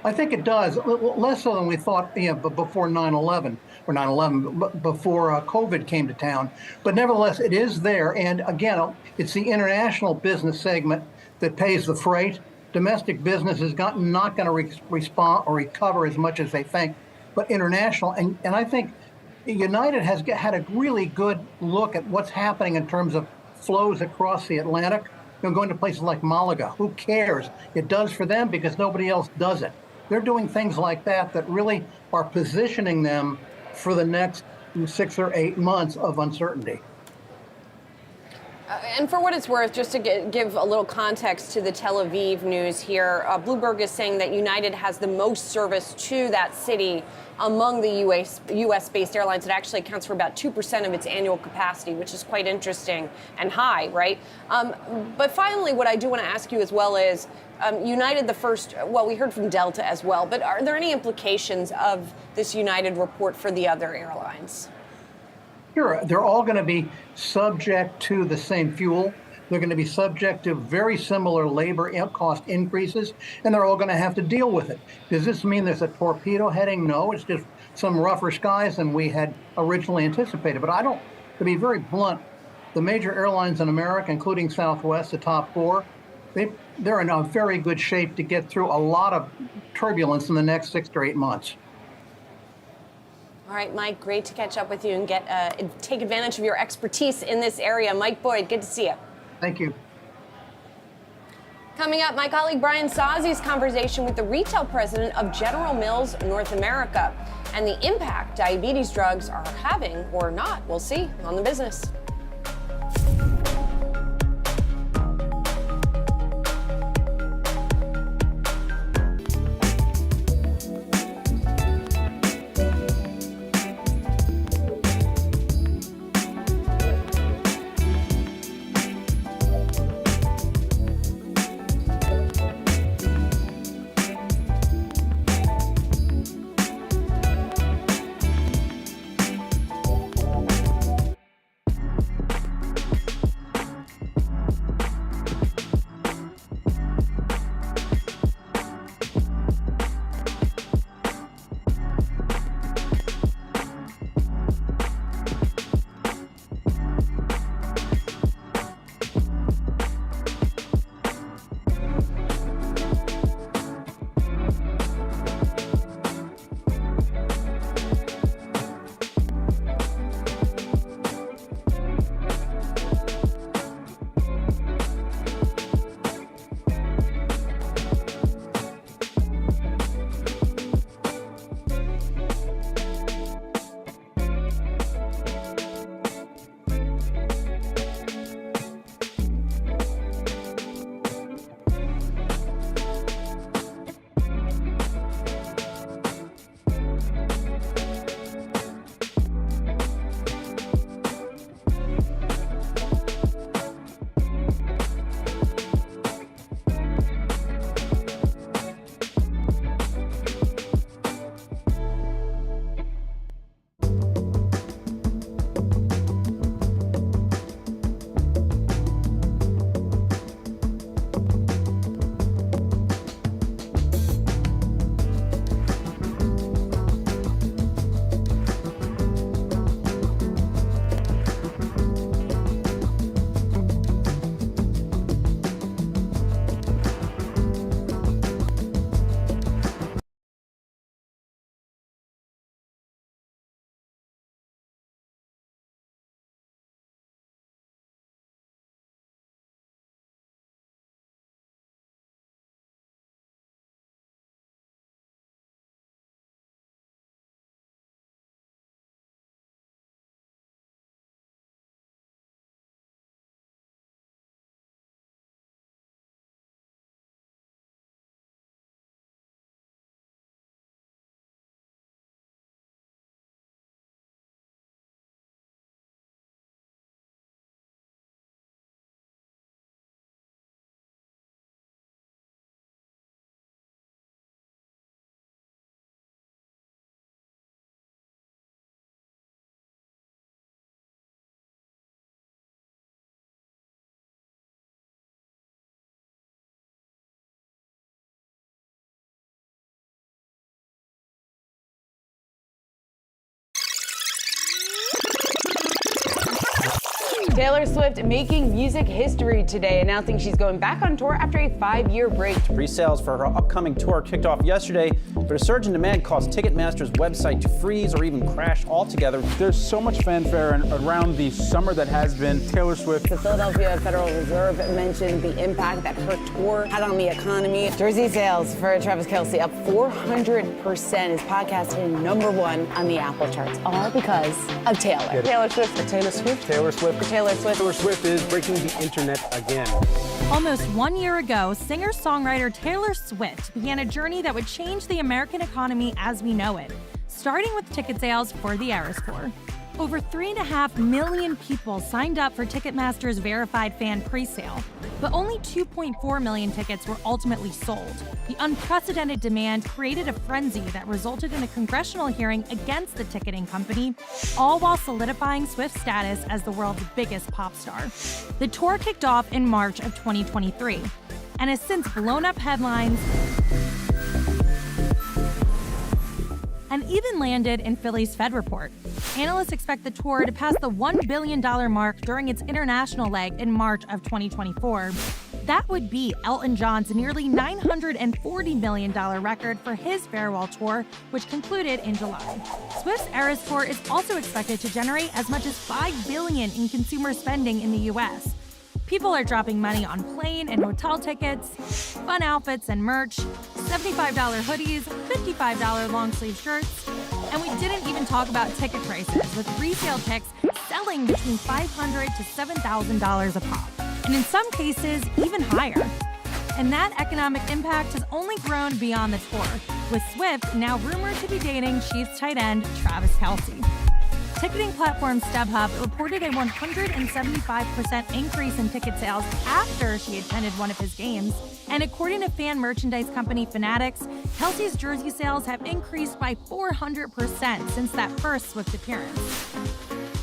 I think it does, less so than we thought before 9/11, or 9/11, before COVID came to town. But nevertheless, it is there. And again, it's the international business segment that pays the freight. Domestic business is not going to respond or recover as much as they think, but international. And I think United has had a really good look at what's happening in terms of flows across the Atlantic. Going to places like Malaga. Who cares? It does for them because nobody else does it. They're doing things like that really are positioning them for the next 6 or 8 months of uncertainty. And for what it's worth, just to give a little context to the Tel Aviv news here, Bloomberg is saying that United has the most service to that city among the U.S.-based airlines. It actually accounts for about 2% of its annual capacity, which is quite interesting and high, right? But finally, what I do want to ask you as well is, United, we heard from Delta as well, but are there any implications of this United report for the other airlines? Sure, they're all going to be subject to the same fuel. They're going to be subject to very similar labor cost increases, and they're all going to have to deal with it. Does this mean there's a torpedo heading? No, it's just some rougher skies than we had originally anticipated. But to be very blunt, the major airlines in America, including Southwest, the top four, they're in a very good shape to get through a lot of turbulence in the next 6 to 8 months. All right, Mike, great to catch up with you and take advantage of your expertise in this area. Mike Boyd, good to see you. Thank you. Coming up, my colleague Brian Sozzi's conversation with the retail president of General Mills North America and the impact diabetes drugs are having or not. We'll see on The Business. Taylor Swift making music history today, announcing she's going back on tour after a 5-year break. Pre-sales for her upcoming tour kicked off yesterday, but a surge in demand caused Ticketmaster's website to freeze or even crash altogether. There's so much fanfare around the summer that has been Taylor Swift. The Philadelphia Federal Reserve mentioned the impact that her tour had on the economy. Jersey sales for Travis Kelce up 400%. His podcast hit #1 on the Apple charts, all because of Taylor. Taylor Swift for Taylor Swift. Taylor Swift for Taylor Swift. Taylor Swift is breaking the internet again. Almost 1 year ago, singer-songwriter Taylor Swift began a journey that would change the American economy as we know it, starting with ticket sales for the Eras Tour. Over 3.5 million people signed up for Ticketmaster's verified fan presale, but only 2.4 million tickets were ultimately sold. The unprecedented demand created a frenzy that resulted in a congressional hearing against the ticketing company, all while solidifying Swift's status as the world's biggest pop star. The tour kicked off in March of 2023 and has since blown up headlines and even landed in Philly's Fed Report. Analysts expect the tour to pass the $1 billion mark during its international leg in March of 2024. That would be Elton John's nearly $940 million record for his farewell tour, which concluded in July. Swift's Eras Tour is also expected to generate as much as $5 billion in consumer spending in the U.S. People are dropping money on plane and hotel tickets, fun outfits and merch, $75 hoodies, $55 long-sleeve shirts, and we didn't even talk about ticket prices, with resale tickets selling between $500 to $7,000 a pop, and in some cases, even higher. And that economic impact has only grown beyond the tour, with Swift now rumored to be dating Chiefs tight end Travis Kelce. Ticketing platform StubHub reported a 175% increase in ticket sales after she attended one of his games. And according to fan merchandise company Fanatics, Kelce's jersey sales have increased by 400% since that first Swift appearance.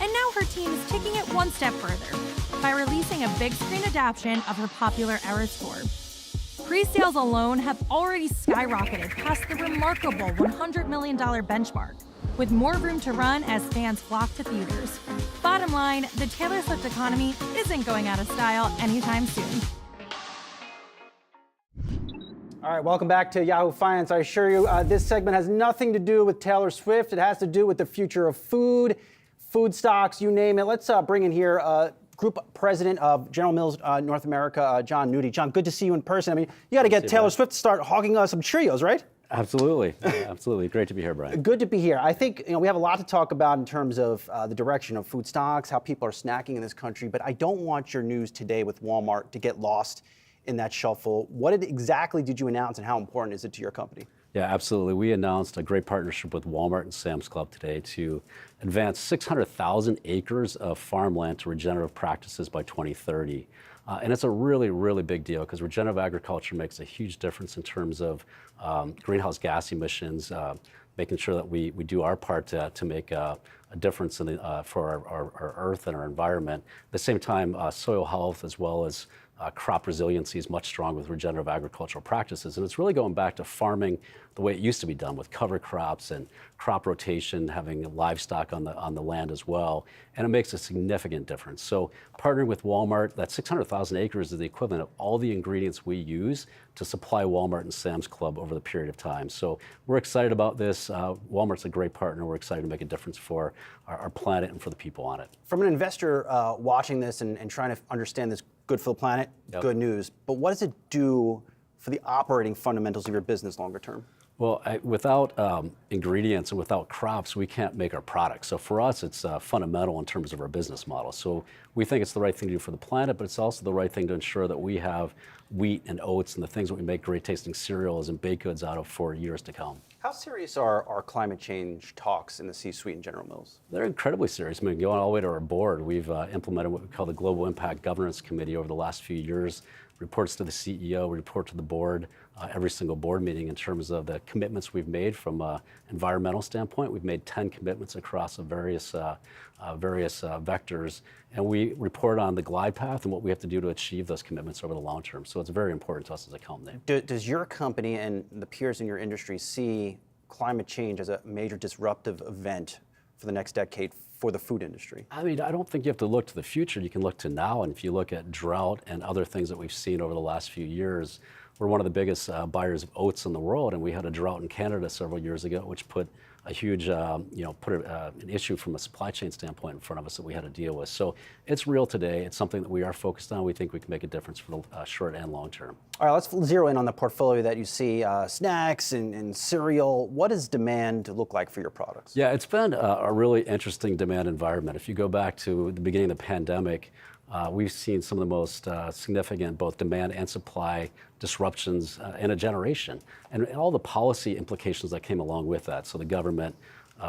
And now her team is taking it one step further by releasing a big screen adaptation of her popular Eras Tour. Pre-sales alone have already skyrocketed past the remarkable $100 million benchmark, with more room to run as fans flock to theaters. Bottom line, the Taylor Swift economy isn't going out of style anytime soon. All right, welcome back to Yahoo Finance. I assure you, this segment has nothing to do with Taylor Swift. It has to do with the future of food, food stocks, you name it. Let's bring in here Group President of General Mills North America, John Nudi. John, good to see you in person. I mean, you got to get Taylor Swift to start hogging some Cheerios, right? Absolutely. Absolutely. Great to be here, Brian. Good to be here. I think we have a lot to talk about in terms of the direction of food stocks, how people are snacking in this country, but I don't want your news today with Walmart to get lost in that shuffle. What exactly did you announce and how important is it to your company? Yeah, absolutely. We announced a great partnership with Walmart and Sam's Club today to advance 600,000 acres of farmland to regenerative practices by 2030. And it's a really, really big deal because regenerative agriculture makes a huge difference in terms of greenhouse gas emissions, making sure that we do our part to make a difference in for our earth and our environment. At the same time, soil health as well as crop resiliency is much stronger with regenerative agricultural practices. And it's really going back to farming the way it used to be done with cover crops and crop rotation, having livestock on the land as well. And it makes a significant difference. So partnering with Walmart, that 600,000 acres is the equivalent of all the ingredients we use to supply Walmart and Sam's Club over the period of time. So we're excited about this. Walmart's a great partner. We're excited to make a difference for our planet and for the people on it. From an investor watching this and trying to understand this, good for the planet, good news. But what does it do for the operating fundamentals of your business longer term? Well, without ingredients and without crops, we can't make our products. So for us, it's fundamental in terms of our business model. So we think it's the right thing to do for the planet, but it's also the right thing to ensure that we have wheat and oats and the things that we make great tasting cereals and baked goods out of for years to come. How serious are climate change talks in the C-suite in General Mills? They're incredibly serious. I mean, going all the way to our board, we've implemented what we call the Global Impact Governance Committee over the last few years. Reports to the CEO, report to the board, every single board meeting in terms of the commitments we've made from an environmental standpoint. We've made 10 commitments across various vectors, and we report on the glide path and what we have to do to achieve those commitments over the long term. So it's very important to us as a company. Does your company and the peers in your industry see climate change as a major disruptive event for the next decade for the food industry? I mean, I don't think you have to look to the future. You can look to now. And if you look at drought and other things that we've seen over the last few years, we're one of the biggest buyers of oats in the world. And we had a drought in Canada several years ago, which put a huge, an issue from a supply chain standpoint in front of us that we had to deal with. So it's real today. It's something that we are focused on. We think we can make a difference for the short and long term. All right, let's zero in on the portfolio that you see, snacks and cereal. What does demand look like for your products? Yeah, it's been a really interesting demand environment. If you go back to the beginning of the pandemic, we've seen some of the most significant both demand and supply disruptions in a generation, and all the policy implications that came along with that. So the government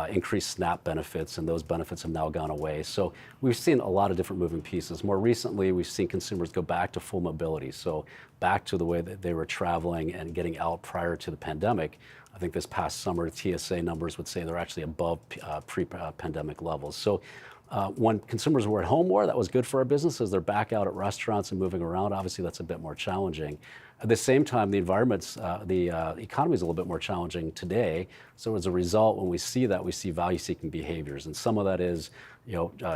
increased SNAP benefits, and those benefits have now gone away. So we've seen a lot of different moving pieces. More recently, we've seen consumers go back to full mobility, so back to the way that they were traveling and getting out prior to the pandemic. I think this past summer, TSA numbers would say they're actually above pre-pandemic levels. So when consumers were at home more, that was good for our businesses. They're back out at restaurants and moving around. Obviously, that's a bit more challenging. At the same time, the economy is a little bit more challenging today. So as a result, when we see that, we see value-seeking behaviors, and some of that is,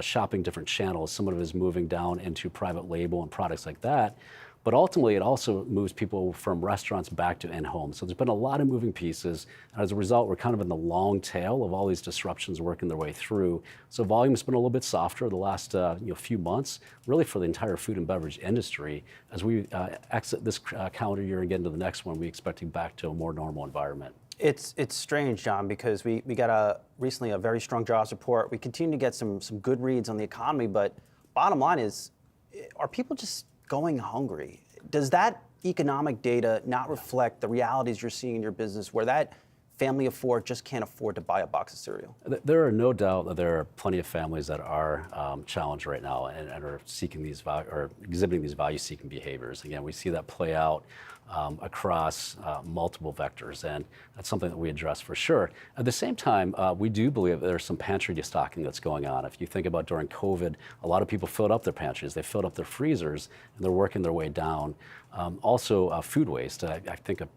shopping different channels. Some of it is moving down into private label and products like that. But ultimately, it also moves people from restaurants back to in-home. So there's been a lot of moving pieces. And as a result, we're kind of in the long tail of all these disruptions working their way through. So volume's been a little bit softer the last few months, really for the entire food and beverage industry. As we exit this calendar year and get into the next one, we expect to be back to a more normal environment. It's strange, John, because we got recently a very strong jobs report. We continue to get some good reads on the economy, but bottom line is, are people just going hungry? Does that economic data not reflect the realities you're seeing in your business where that family of four just can't afford to buy a box of cereal? There are no doubt that there are plenty of families that are challenged right now and are seeking these or exhibiting these value-seeking behaviors. Again, we see that play out across multiple vectors, and that's something that we address for sure. At the same time, we do believe that there's some pantry destocking that's going on. If you think about during COVID, a lot of people filled up their pantries, they filled up their freezers, and they're working their way down. Also, food waste. I think the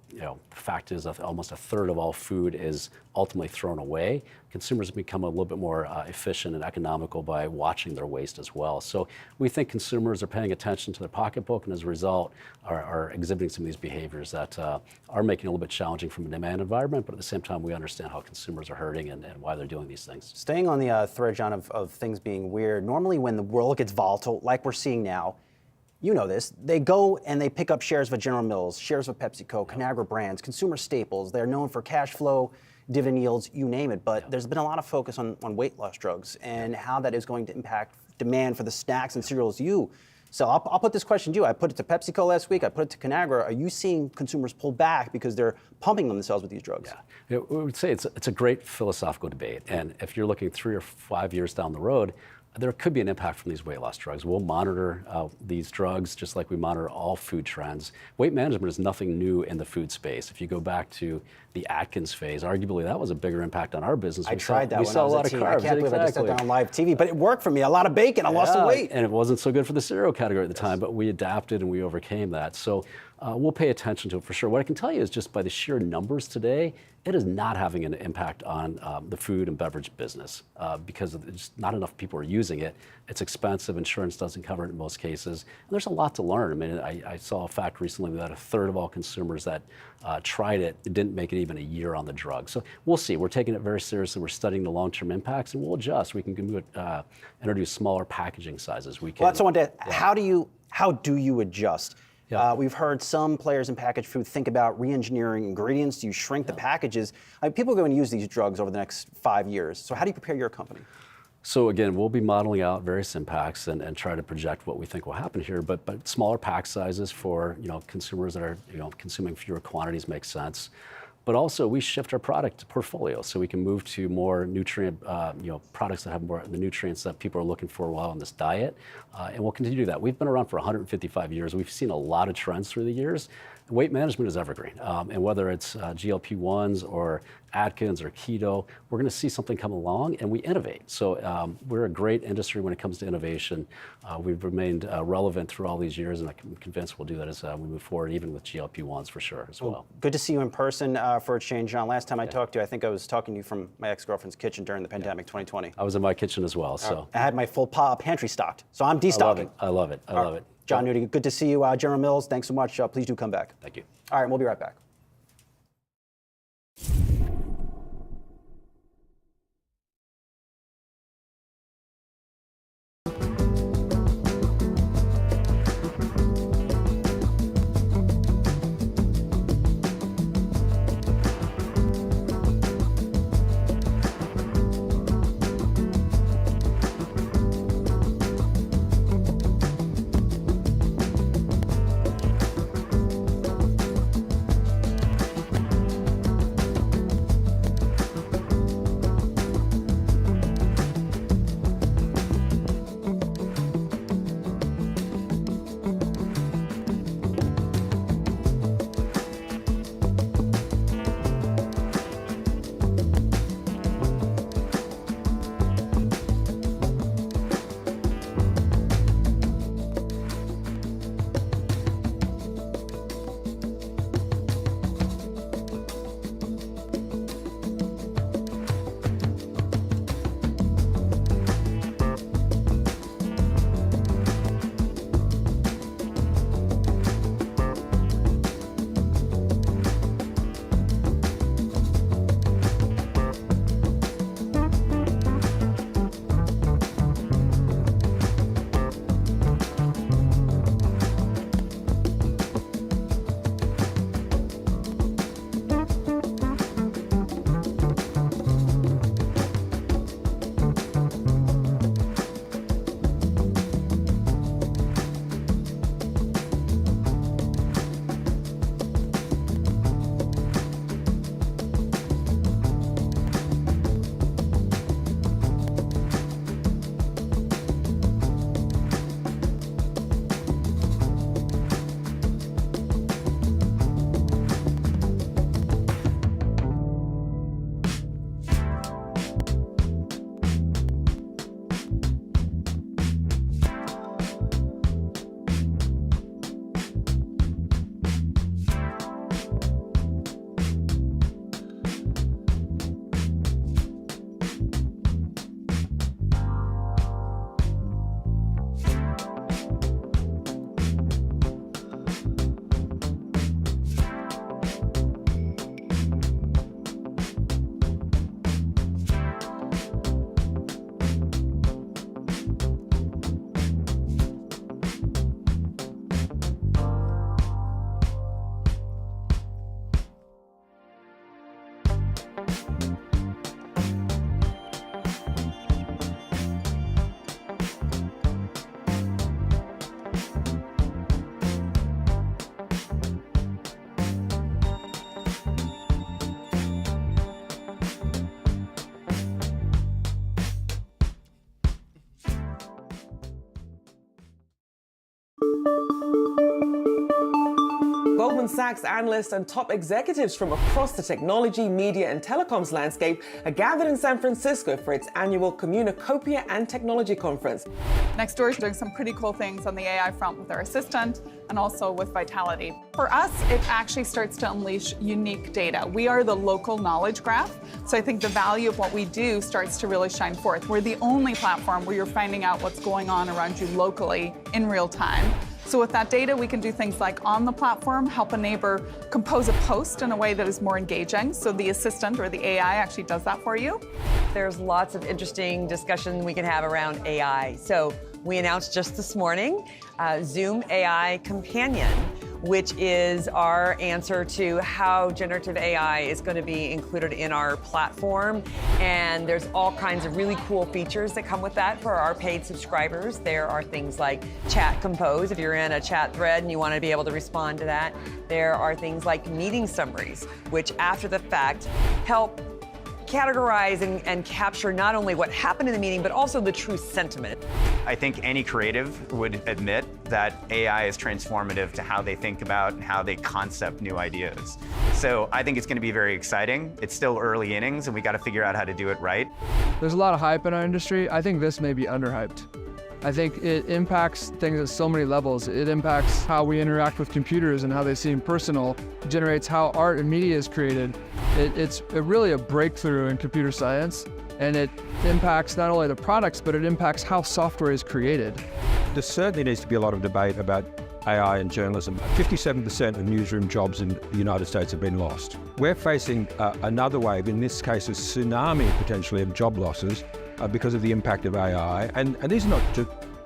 fact is that almost a third of all food is ultimately thrown away. Consumers become a little bit more efficient and economical by watching their waste as well. So we think consumers are paying attention to their pocketbook, and as a result are exhibiting some of these behaviors that are making it a little bit challenging from a demand environment, but at the same time we understand how consumers are hurting and why they're doing these things. Staying on the thread, John, of things being weird, normally when the world gets volatile, like we're seeing now, you know this, they go and they pick up shares of General Mills, shares of PepsiCo, Conagra Brands, consumer staples. They're known for cash flow, dividend yields, you name it. But there's been a lot of focus on weight loss drugs and how that is going to impact demand for the snacks and cereals you. So I'll put this question to you. I put it to PepsiCo last week. I put it to Conagra. Are you seeing consumers pull back because they're pumping themselves with these drugs? Yeah, we would say it's a great philosophical debate. And if you're looking 3 or 5 years down the road, there could be an impact from these weight loss drugs. We'll monitor these drugs just like we monitor all food trends. Weight management is nothing new in the food space. If you go back to the Atkins phase, arguably that was a bigger impact on our business. I tried that we when saw I was a lot a of teen. carbs. I can't believe I just sat Exactly. down on live TV, but it worked for me. A lot of bacon. I lost the weight. And it wasn't so good for the cereal category at the time, but we adapted and we overcame that. So we'll pay attention to it for sure. What I can tell you is just by the sheer numbers today, it is not having an impact on the food and beverage business because just not enough people are using it. It's expensive. Insurance doesn't cover it in most cases. And there's a lot to learn. I mean, I saw a fact recently that a third of all consumers that tried it didn't make it even a year on the drug. So we'll see. We're taking it very seriously. We're studying the long-term impacts, and we'll adjust. We can introduce smaller packaging sizes. We can. Well, that's what I wanted to, how do you adjust? Yeah. We've heard some players in packaged food think about re-engineering ingredients. Do you shrink the packages? People are going to use these drugs over the next 5 years. So how do you prepare your company? So again, we'll be modeling out various impacts and try to project what we think will happen here. But smaller pack sizes for consumers that are consuming fewer quantities makes sense. But also we shift our product portfolio so we can move to more nutrient, products that have more of the nutrients that people are looking for while on this diet. And we'll continue to do that. We've been around for 155 years. We've seen a lot of trends through the years. Weight management is evergreen. And whether it's GLP-1s or Atkins or keto, we're going to see something come along and we innovate. So we're a great industry when it comes to innovation. We've remained relevant through all these years, and I'm convinced we'll do that as we move forward, even with GLP-1s for sure as well. Good to see you in person. for a change, John. Last time I talked to you, I think I was talking to you from my ex-girlfriend's kitchen during the pandemic, 2020. I was in my kitchen as well, so. I had my full pantry stocked, so I'm destocking. I love it. I love it. John Nudi, good to see you. General Mills, thanks so much. Please do come back. Thank you. All right, we'll be right back. Goldman Sachs analysts and top executives from across the technology, media, and telecoms landscape are gathered in San Francisco for its annual Communacopia and Technology Conference. Nextdoor is doing some pretty cool things on the AI front with our assistant and also with Vitality. For us, it actually starts to unleash unique data. We are the local knowledge graph, so I think the value of what we do starts to really shine forth. We're the only platform where you're finding out what's going on around you locally in real time. So with that data, we can do things like on the platform, help a neighbor compose a post in a way that is more engaging. So the assistant or the AI actually does that for you. There's lots of interesting discussion we can have around AI. So we announced just this morning Zoom AI Companion, which is our answer to how generative AI is going to be included in our platform. And there's all kinds of really cool features that come with that for our paid subscribers. There are things like Chat Compose, if you're in a chat thread and you want to be able to respond to that. There are things like meeting summaries, which after the fact help categorize and capture not only what happened in the meeting, but also the true sentiment. I think any creative would admit that AI is transformative to how they think about and how they concept new ideas. So I think it's going to be very exciting. It's still early innings, and we got to figure out how to do it right. There's a lot of hype in our industry. I think this may be underhyped. I think it impacts things at so many levels. It impacts how we interact with computers and how they seem personal. It generates how art and media is created. It's really a breakthrough in computer science, and it impacts not only the products, but it impacts how software is created. There certainly needs to be a lot of debate about AI and journalism. 57% of newsroom jobs in the United States have been lost. We're facing another wave, in this case a tsunami potentially of job losses because of the impact of AI. And these are not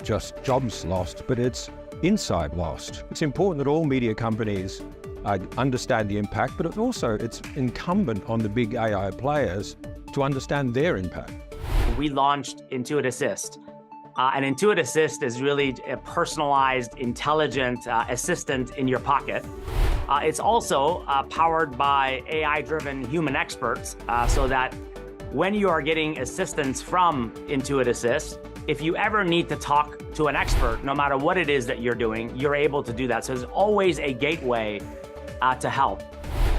just jobs lost, but it's insight lost. It's important that all media companies understand the impact, but it's incumbent on the big AI players to understand their impact. We launched Intuit Assist. And Intuit Assist is really a personalized, intelligent assistant in your pocket. It's also powered by AI-driven human experts so that when you are getting assistance from Intuit Assist, if you ever need to talk to an expert, no matter what it is that you're doing, you're able to do that. So there's always a gateway to help.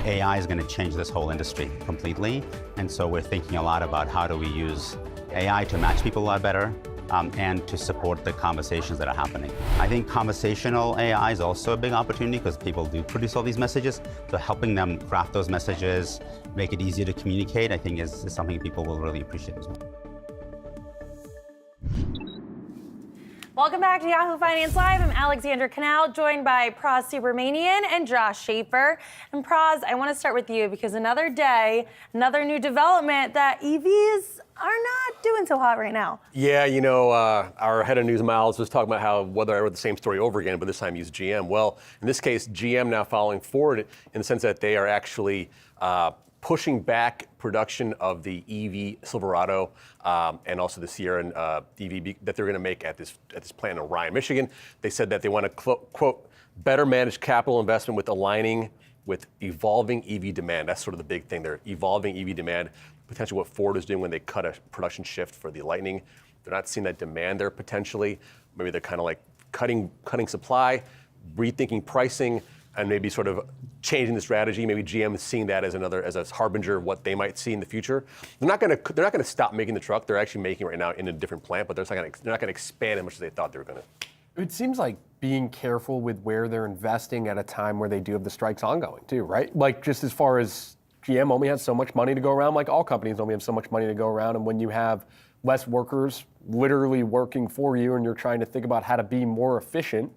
AI is going to change this whole industry completely. And so we're thinking a lot about how do we use AI to match people a lot better and to support the conversations that are happening. I think conversational AI is also a big opportunity because people do produce all these messages. So helping them craft those messages, make it easier to communicate, I think is something people will really appreciate as well. Welcome back to Yahoo Finance Live. I'm Alexandra Canal, joined by Praz Subramanian and Josh Schaefer. And Praz, I want to start with you because another day, another new development that EVs are not doing so hot right now. Yeah, our head of news, Miles, was talking about how whether I read the same story over again, but this time use GM. Well, in this case, GM now following Ford in the sense that they are actually pushing back production of the EV Silverado and also the Sierra EV that they're going to make at this plant in Ryan, Michigan. They said that they want to, quote, better manage capital investment with aligning with evolving EV demand. That's sort of the big thing there, evolving EV demand, potentially what Ford is doing when they cut a production shift for the Lightning. They're not seeing that demand there potentially. Maybe they're kind of like cutting supply, rethinking pricing, and maybe sort of changing the strategy. Maybe GM is seeing that as a harbinger of what they might see in the future. They're not going to stop making the truck. They're actually making it right now in a different plant, but they're not going to expand as much as they thought they were going to. It seems like being careful with where they're investing at a time where they do have the strikes ongoing too, right? Like just as far as GM only has so much money to go around, like all companies only have so much money to go around, and when you have less workers literally working for you and you're trying to think about how to be more efficient,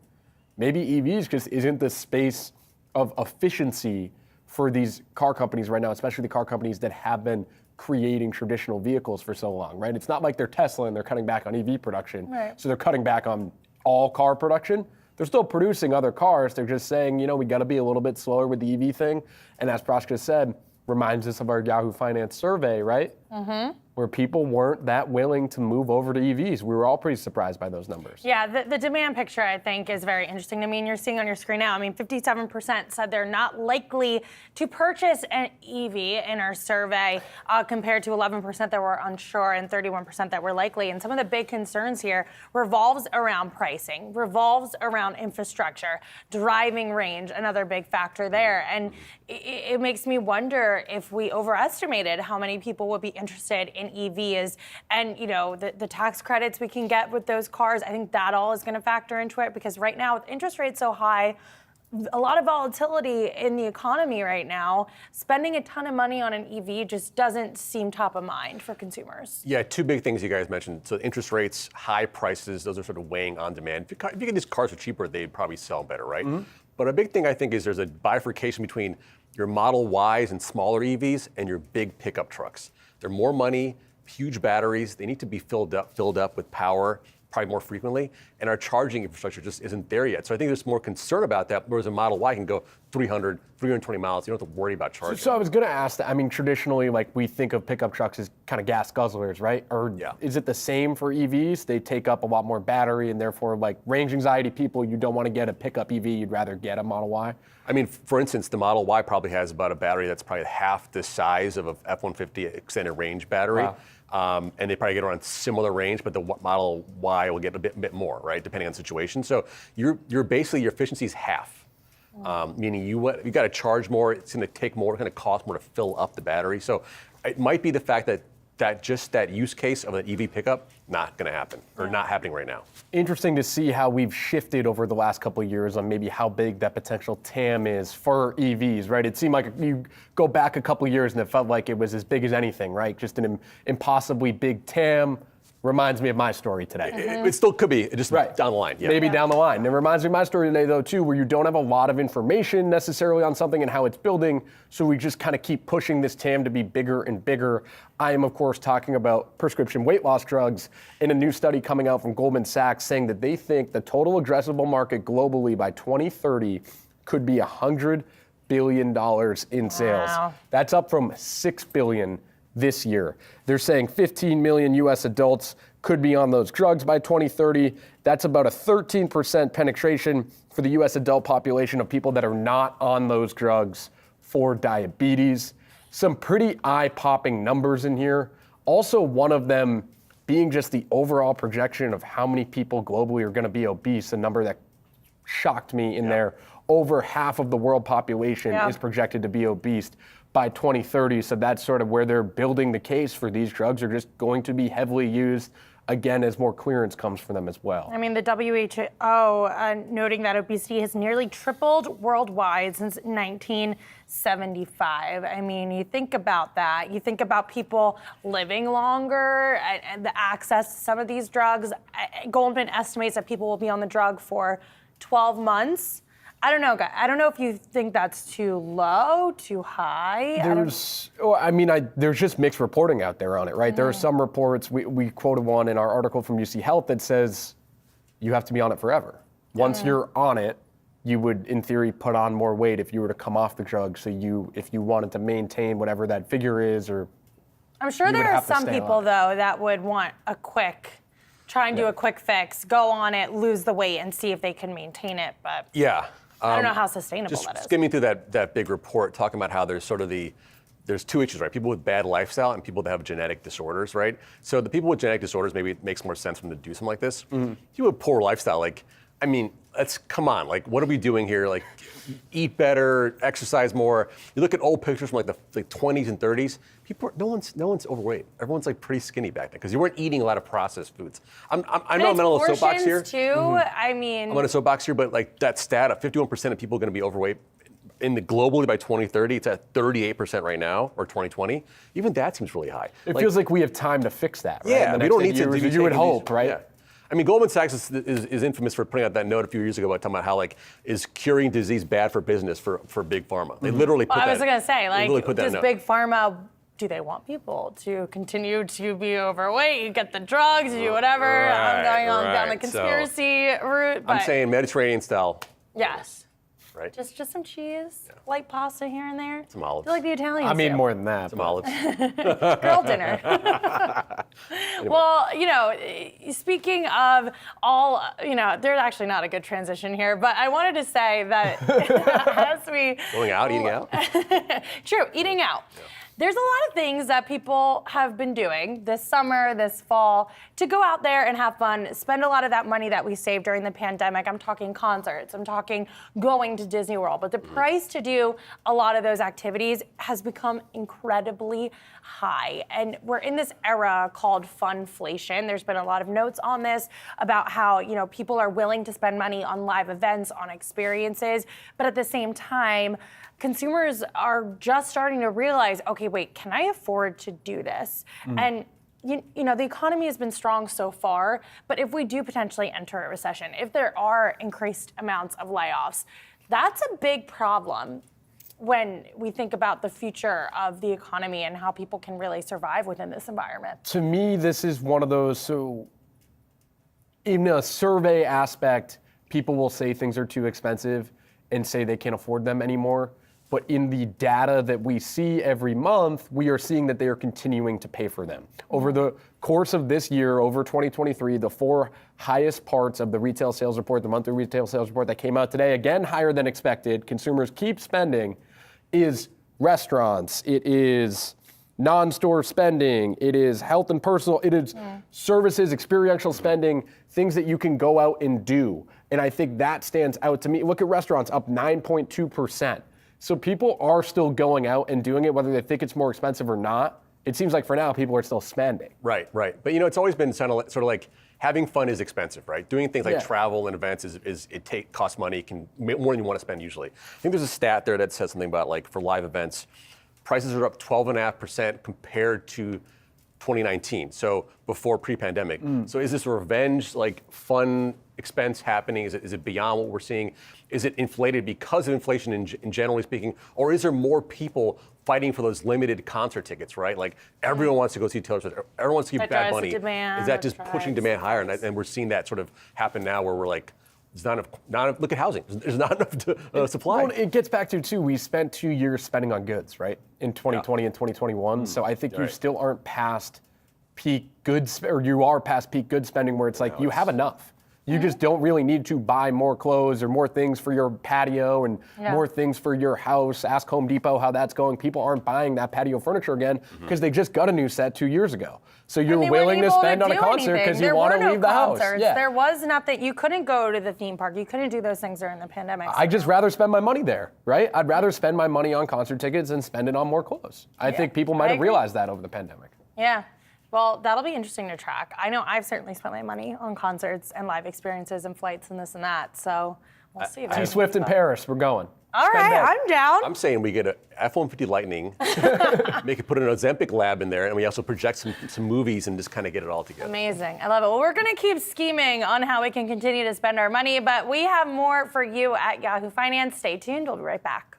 maybe EVs just isn't the space of efficiency for these car companies right now, especially the car companies that have been creating traditional vehicles for so long, right? It's not like they're Tesla and they're cutting back on EV production. Right. So they're cutting back on all car production. They're still producing other cars. They're just saying, we got to be a little bit slower with the EV thing. And as Praska said, reminds us of our Yahoo Finance survey, right? Mm-hmm. Where people weren't that willing to move over to EVs. We were all pretty surprised by those numbers. Yeah, the demand picture, I think, is very interesting. I mean, you're seeing on your screen now, 57% said they're not likely to purchase an EV in our survey compared to 11% that were unsure and 31% that were likely. And some of the big concerns here revolves around pricing, revolves around infrastructure, driving range, another big factor there. And it makes me wonder if we overestimated how many people would be interested in EVs and, the tax credits we can get with those cars. I think that all is going to factor into it because right now with interest rates so high, a lot of volatility in the economy right now, spending a ton of money on an EV just doesn't seem top of mind for consumers. Yeah, two big things you guys mentioned. So interest rates, high prices, those are sort of weighing on demand. If you get these cars for cheaper, they'd probably sell better, right? Mm-hmm. But a big thing I think is there's a bifurcation between your Model Ys and smaller EVs and your big pickup trucks. They're more money, huge batteries. They need to be filled up with power probably more frequently, and our charging infrastructure just isn't there yet. So I think there's more concern about that, whereas a Model Y can go 300, 320 miles. You don't have to worry about charging. So I was going to ask that. I mean, traditionally, we think of pickup trucks as kind of gas guzzlers, right? Or is it the same for EVs? They take up a lot more battery, and therefore, range anxiety people, you don't want to get a pickup EV. You'd rather get a Model Y. I mean, for instance, the Model Y probably has about a battery that's probably half the size of a F-150 extended range battery. Wow. And they probably get around similar range, but the Model Y will get a bit more, right, depending on the situation. So you're basically, your efficiency is half, meaning you got to charge more. It's going to take more. It's going to cost more to fill up the battery. So it might be the fact that that use case of an EV pickup, not going to happen, or not happening right now. Interesting to see how we've shifted over the last couple of years on maybe how big that potential TAM is for EVs, right? It seemed like you go back a couple of years and it felt like it was as big as anything, right? Just an impossibly big TAM. Reminds me of my story today. It still could be, just down the line. Yeah. Maybe down the line. And it reminds me of my story today, though, too, where you don't have a lot of information necessarily on something and how it's building, so we just kind of keep pushing this TAM to be bigger and bigger. I am, of course, talking about prescription weight loss drugs in a new study coming out from Goldman Sachs saying that they think the total addressable market globally by 2030 could be $100 billion in sales. Wow. That's up from $6 billion this year. They're saying 15 million US adults could be on those drugs by 2030. That's about a 13% penetration for the US adult population of people that are not on those drugs for diabetes. Some pretty eye-popping numbers in here. Also, one of them being just the overall projection of how many people globally are going to be obese, a number that shocked me in there. Over half of the world population is projected to be obese by 2030. So that's sort of where they're building the case for these drugs are just going to be heavily used, again, as more clearance comes for them as well. I mean, the WHO noting that obesity has nearly tripled worldwide since 1975. I mean, you think about that. You think about people living longer and the access to some of these drugs. Goldman estimates that people will be on the drug for 12 months. I don't know, guys. I don't know if you think that's too low, too high. There's just mixed reporting out there on it, right? There are some reports, we quoted one in our article from UC Health that says you have to be on it forever. Once you're on it, you would, in theory, put on more weight if you were to come off the drug. So if you wanted to maintain whatever that figure is, or I'm sure there are some people, though, that would want try and do a quick fix, go on it, lose the weight, and see if they can maintain it. But I don't know how sustainable that is. Just skimming through that big report, talking about how there's there's two issues, right? People with bad lifestyle and people that have genetic disorders, right? So the people with genetic disorders, maybe it makes more sense for them to do something like this. You have poor lifestyle, come on, what are we doing here? Eat better, exercise more. You look at old pictures from the 20s and 30s. No one's overweight. Everyone's pretty skinny back then because you weren't eating a lot of processed foods. I know I'm on a soapbox here. Too. I'm on a soapbox here, but that stat of 51% of people are going to be overweight globally by 2030. It's at 38% right now, or 2020. Even that seems really high. It feels like we have time to fix that, right? Yeah, we don't need to. You would hope, right? Yeah. Goldman Sachs is infamous for putting out that note a few years ago about talking about how is curing disease bad for business for big pharma. They literally put that. I was going to say, does note. big pharma, do they want people to continue to be overweight? You get the drugs, you do whatever. I'm going on down the conspiracy route. I'm saying Mediterranean style. Yes. Right. Just some cheese, light pasta here and there. Some olives. I feel like the Italians. I mean, more than that. Some olives. Grill dinner. Well, speaking of all, there's actually not a good transition here, but I wanted to say that as we going out, eating out. True, eating out. Yeah. There's a lot of things that people have been doing this summer, this fall, to go out there and have fun, spend a lot of that money that we saved during the pandemic. I'm talking concerts, I'm talking going to Disney World, but the price to do a lot of those activities has become incredibly high. And we're in this era called funflation. There's been a lot of notes on this about how, people are willing to spend money on live events, on experiences, but at the same time, consumers are just starting to realize, okay, wait, can I afford to do this? And the economy has been strong so far, but if we do potentially enter a recession, if there are increased amounts of layoffs, that's a big problem when we think about the future of the economy and how people can really survive within this environment. To me, this is one of those, so in a survey aspect, people will say things are too expensive and say they can't afford them anymore. But in the data that we see every month, we are seeing that they are continuing to pay for them. Over the course of this year, over 2023, the four highest parts of the retail sales report, the monthly retail sales report that came out today, again, higher than expected, consumers keep spending, is restaurants, it is non-store spending, it is health and personal, it is services, experiential spending, things that you can go out and do. And I think that stands out to me. Look at restaurants, up 9.2%. So people are still going out and doing it, whether they think it's more expensive or not. it seems like for now people are still spending. Right. But it's always been sort of like having fun is expensive, right? Doing things like Yeah. travel and events costs money, can more than you want to spend usually. I think there's a stat there that says something about like for live events, prices are up 12.5% compared to 2019, so before pre-pandemic. So is this a revenge, like fun expense happening? Is it beyond what we're seeing? Is it inflated because of inflation in generally speaking, or is there more people fighting for those limited concert tickets, right? Like everyone wants to go see Taylor Swift, everyone wants to give Bad Bunny. Is that just pushing demand higher? And we're seeing that sort of happen now where we're like, there's not enough, look at housing. There's not enough supply. Well, it gets back to, too, we spent 2 years spending on goods, right? In 2020 and 2021. So I think you still aren't past peak goods, or you are past peak goods spending where it's like you have enough. You just don't really need to buy more clothes or more things for your patio and more things for your house. Ask Home Depot how that's going. People aren't buying that patio furniture again because they just got a new set 2 years ago. So you're willing to spend on a concert because you want to leave the house. Yeah. There was nothing. You couldn't go to the theme park. You couldn't do those things during the pandemic. I'd just rather spend my money there, right? I'd rather spend my money on concert tickets and spend it on more clothes. I think people might have realized that over the pandemic. Yeah. Well, that'll be interesting to track. I know I've certainly spent my money on concerts and live experiences and flights and this and that. So we'll see. See Swift in Paris. We're going. All right, I'm down. I'm saying we get a F-150 Lightning, put an Ozempic lab in there, and we also project some movies and just kind of get it all together. Amazing. I love it. Well, we're going to keep scheming on how we can continue to spend our money, but we have more for you at Yahoo Finance. Stay tuned. We'll be right back.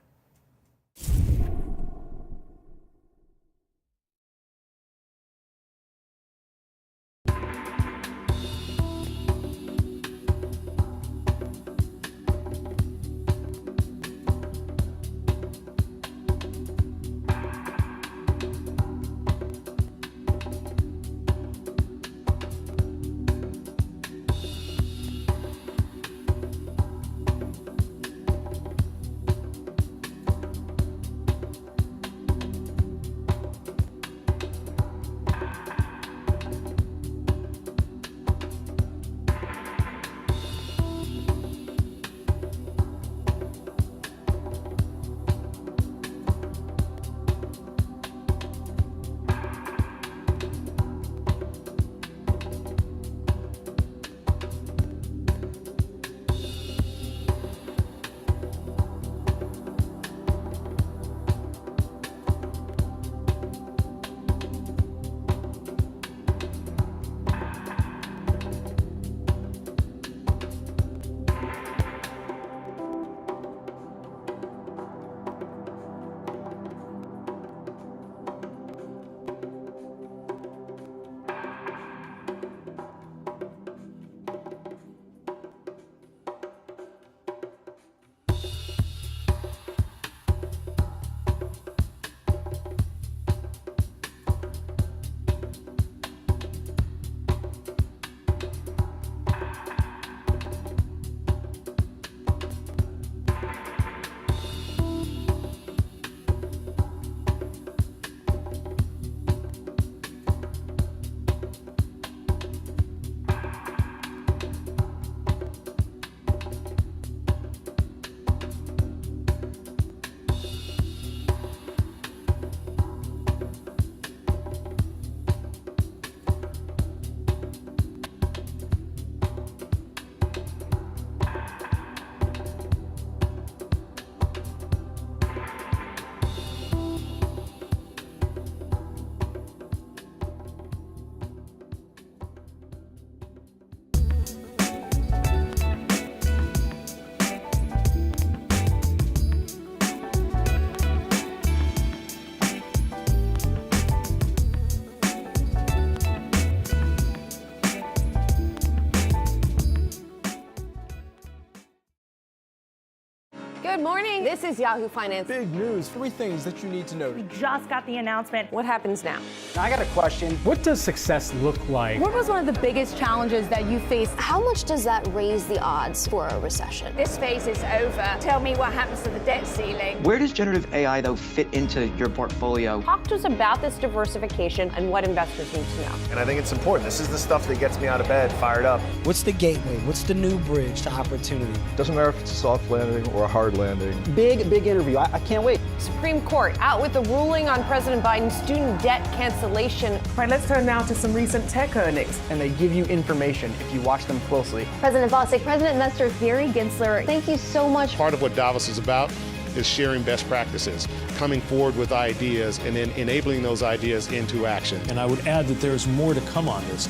Good morning. This is Yahoo Finance. Big news. 3 things that you need to know. We just got the announcement. What happens now? I got a question. What does success look like? What was one of the biggest challenges that you faced? How much does that raise the odds for a recession? This phase is over. Tell me what happens to the debt ceiling. Where does generative AI, though, fit into your portfolio? Talk to us about this diversification and what investors need to know. And I think it's important. This is the stuff that gets me out of bed, fired up. What's the gateway? What's the new bridge to opportunity? Doesn't matter if it's a soft landing or a hard landing. Big interview. I can't wait. Supreme Court out with the ruling on President Biden's student debt cancellation. Right, let's turn now to some recent tech earnings. And they give you information if you watch them closely. President Bostic, President Investor Gary Gensler, thank you so much. Part of what Davos is about is sharing best practices, coming forward with ideas, and then enabling those ideas into action. And I would add that there's more to come on this.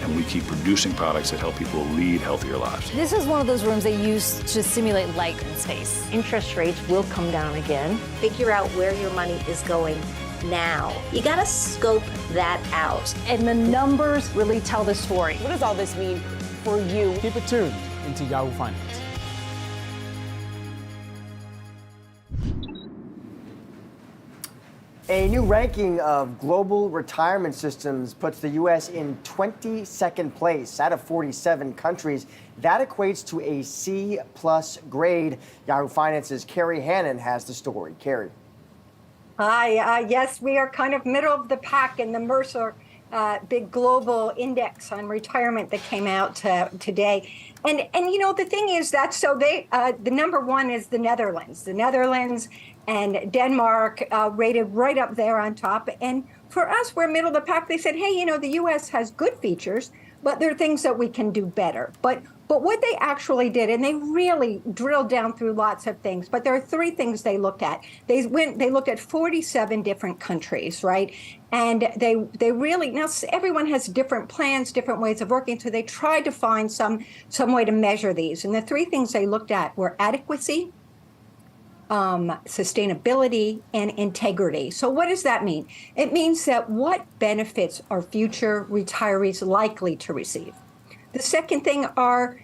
And we keep producing products that help people lead healthier lives. This is one of those rooms they use to simulate light in space. Interest rates will come down again. Figure out where your money is going now. You gotta scope that out. And the numbers really tell the story. What does all this mean for you? Keep it tuned into Yahoo Finance. A new ranking of global retirement systems puts the U.S. in 22nd place out of 47 countries. That equates to a C+ grade. Yahoo Finance's Carrie Hannon has the story. Carrie. Hi. Yes, we are kind of middle of the pack in the Mercer big global index on retirement that came out today. And you know, the thing is that the number one is the Netherlands. The Netherlands and Denmark rated right up there on top. And for us, we're middle of the pack. They said, hey, you know, the U.S. has good features, but there are things that we can do better. But what they actually did, and they really drilled down through lots of things, but there are three things they looked at. They looked at 47 different countries, right? And they really, now everyone has different plans, different ways of working, so they tried to find some way to measure these. And the three things they looked at were adequacy, sustainability, and integrity. So what does that mean? It means that what benefits are future retirees likely to receive? The second thing are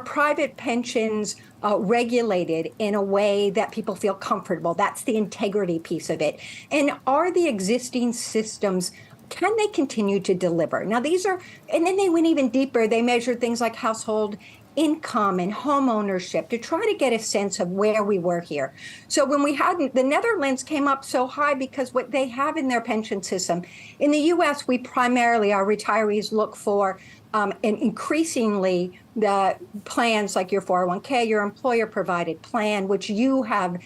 private pensions regulated in a way that people feel comfortable? That's the integrity piece of it. And are the existing systems, can they continue to deliver? Now and then they went even deeper. They measured things like household income and home ownership to try to get a sense of where we were here. So when the Netherlands came up so high because what they have in their pension system. In the U.S., our retirees look for and increasingly the plans like your 401k, your employer provided plan, which you have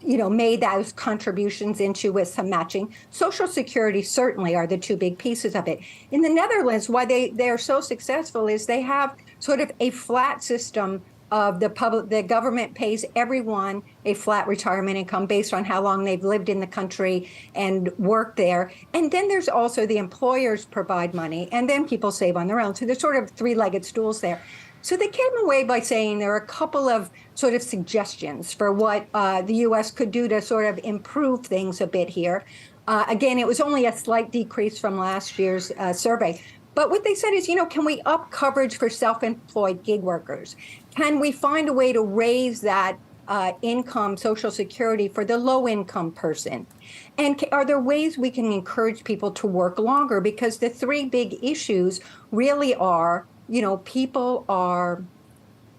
made those contributions into with some matching. Social Security certainly are the two big pieces of it. In the Netherlands, why they are so successful is they have sort of a flat system of the government pays everyone a flat retirement income based on how long they've lived in the country and worked there. And then there's also the employers provide money, and then people save on their own. So there's sort of three-legged stools there. So they came away by saying there are a couple of sort of suggestions for what the U.S. could do to sort of improve things a bit here. Again, it was only a slight decrease from last year's survey. But what they said is, can we up coverage for self-employed gig workers? Can we find a way to raise that income, Social Security for the low-income person? And are there ways we can encourage people to work longer? Because the three big issues really are, people are,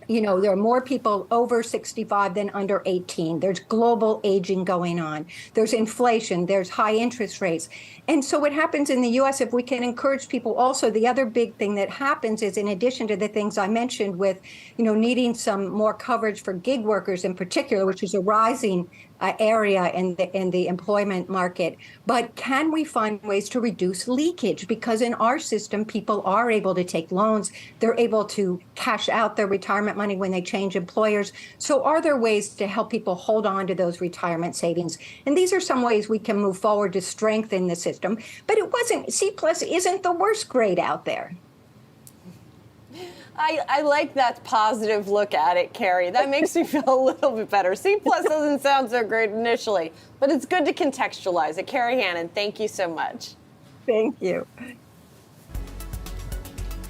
there are more people over 65 than under 18. There's global aging going on. There's inflation. There's high interest rates. And so what happens in the U.S., if we can encourage people also, the other big thing that happens is in addition to the things I mentioned with, needing some more coverage for gig workers in particular, which is a rising area in the employment market. But can we find ways to reduce leakage? Because in our system, people are able to take loans. They're able to cash out their retirement money when they change employers. So are there ways to help people hold on to those retirement savings? And these are some ways we can move forward to strengthen the system. But C+ isn't the worst grade out there. I like that positive look at it, Carrie. That makes me feel a little bit better. C+ doesn't sound so great initially, but it's good to contextualize it. Carrie Hannon, thank you so much. Thank you.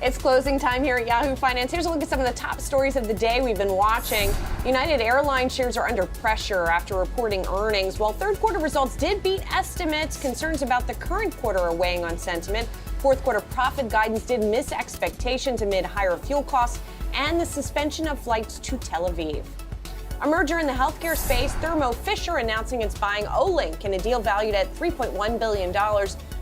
It's closing time here at Yahoo Finance. Here's a look at some of the top stories of the day we've been watching. United Airlines shares are under pressure after reporting earnings. While third quarter results did beat estimates, concerns about the current quarter are weighing on sentiment. Fourth quarter profit guidance did miss expectations amid higher fuel costs and the suspension of flights to Tel Aviv. A merger in the healthcare space, Thermo Fisher announcing it's buying Olink in a deal valued at $3.1 billion.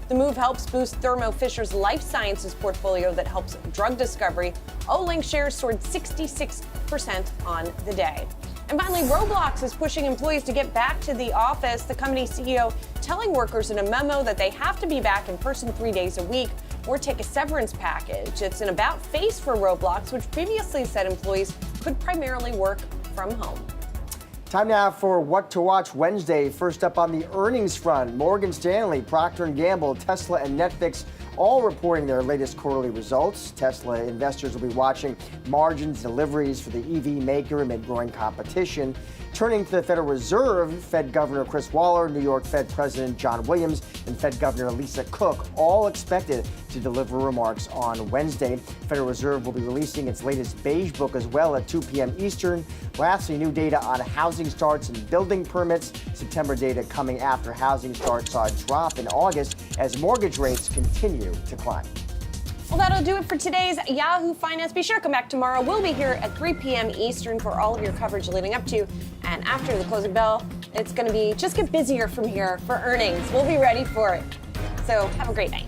The move helps boost Thermo Fisher's life sciences portfolio that helps drug discovery. Olink shares soared 66% on the day. And finally, Roblox is pushing employees to get back to the office. The company CEO telling workers in a memo that they have to be back in person 3 days a week or take a severance package. It's an about face for Roblox, which previously said employees could primarily work from home. Time now for What to Watch Wednesday. First up on the earnings front, Morgan Stanley, Procter & Gamble, Tesla, and Netflix all reporting their latest quarterly results. Tesla investors will be watching margins, deliveries for the EV maker amid growing competition. Turning to the Federal Reserve, Fed Governor Chris Waller, New York Fed President John Williams, and Fed Governor Lisa Cook all expected to deliver remarks on Wednesday. Federal Reserve will be releasing its latest beige book as well at 2 p.m. Eastern. Lastly, new data on housing starts and building permits. September data coming after housing starts saw a drop in August as mortgage rates continue to climb. Well, that'll do it for today's Yahoo Finance. Be sure to come back tomorrow. We'll be here at 3 p.m. Eastern for all of your coverage leading up to and after the closing bell. It's going to be just get busier from here for earnings. We'll be ready for it. So have a great night.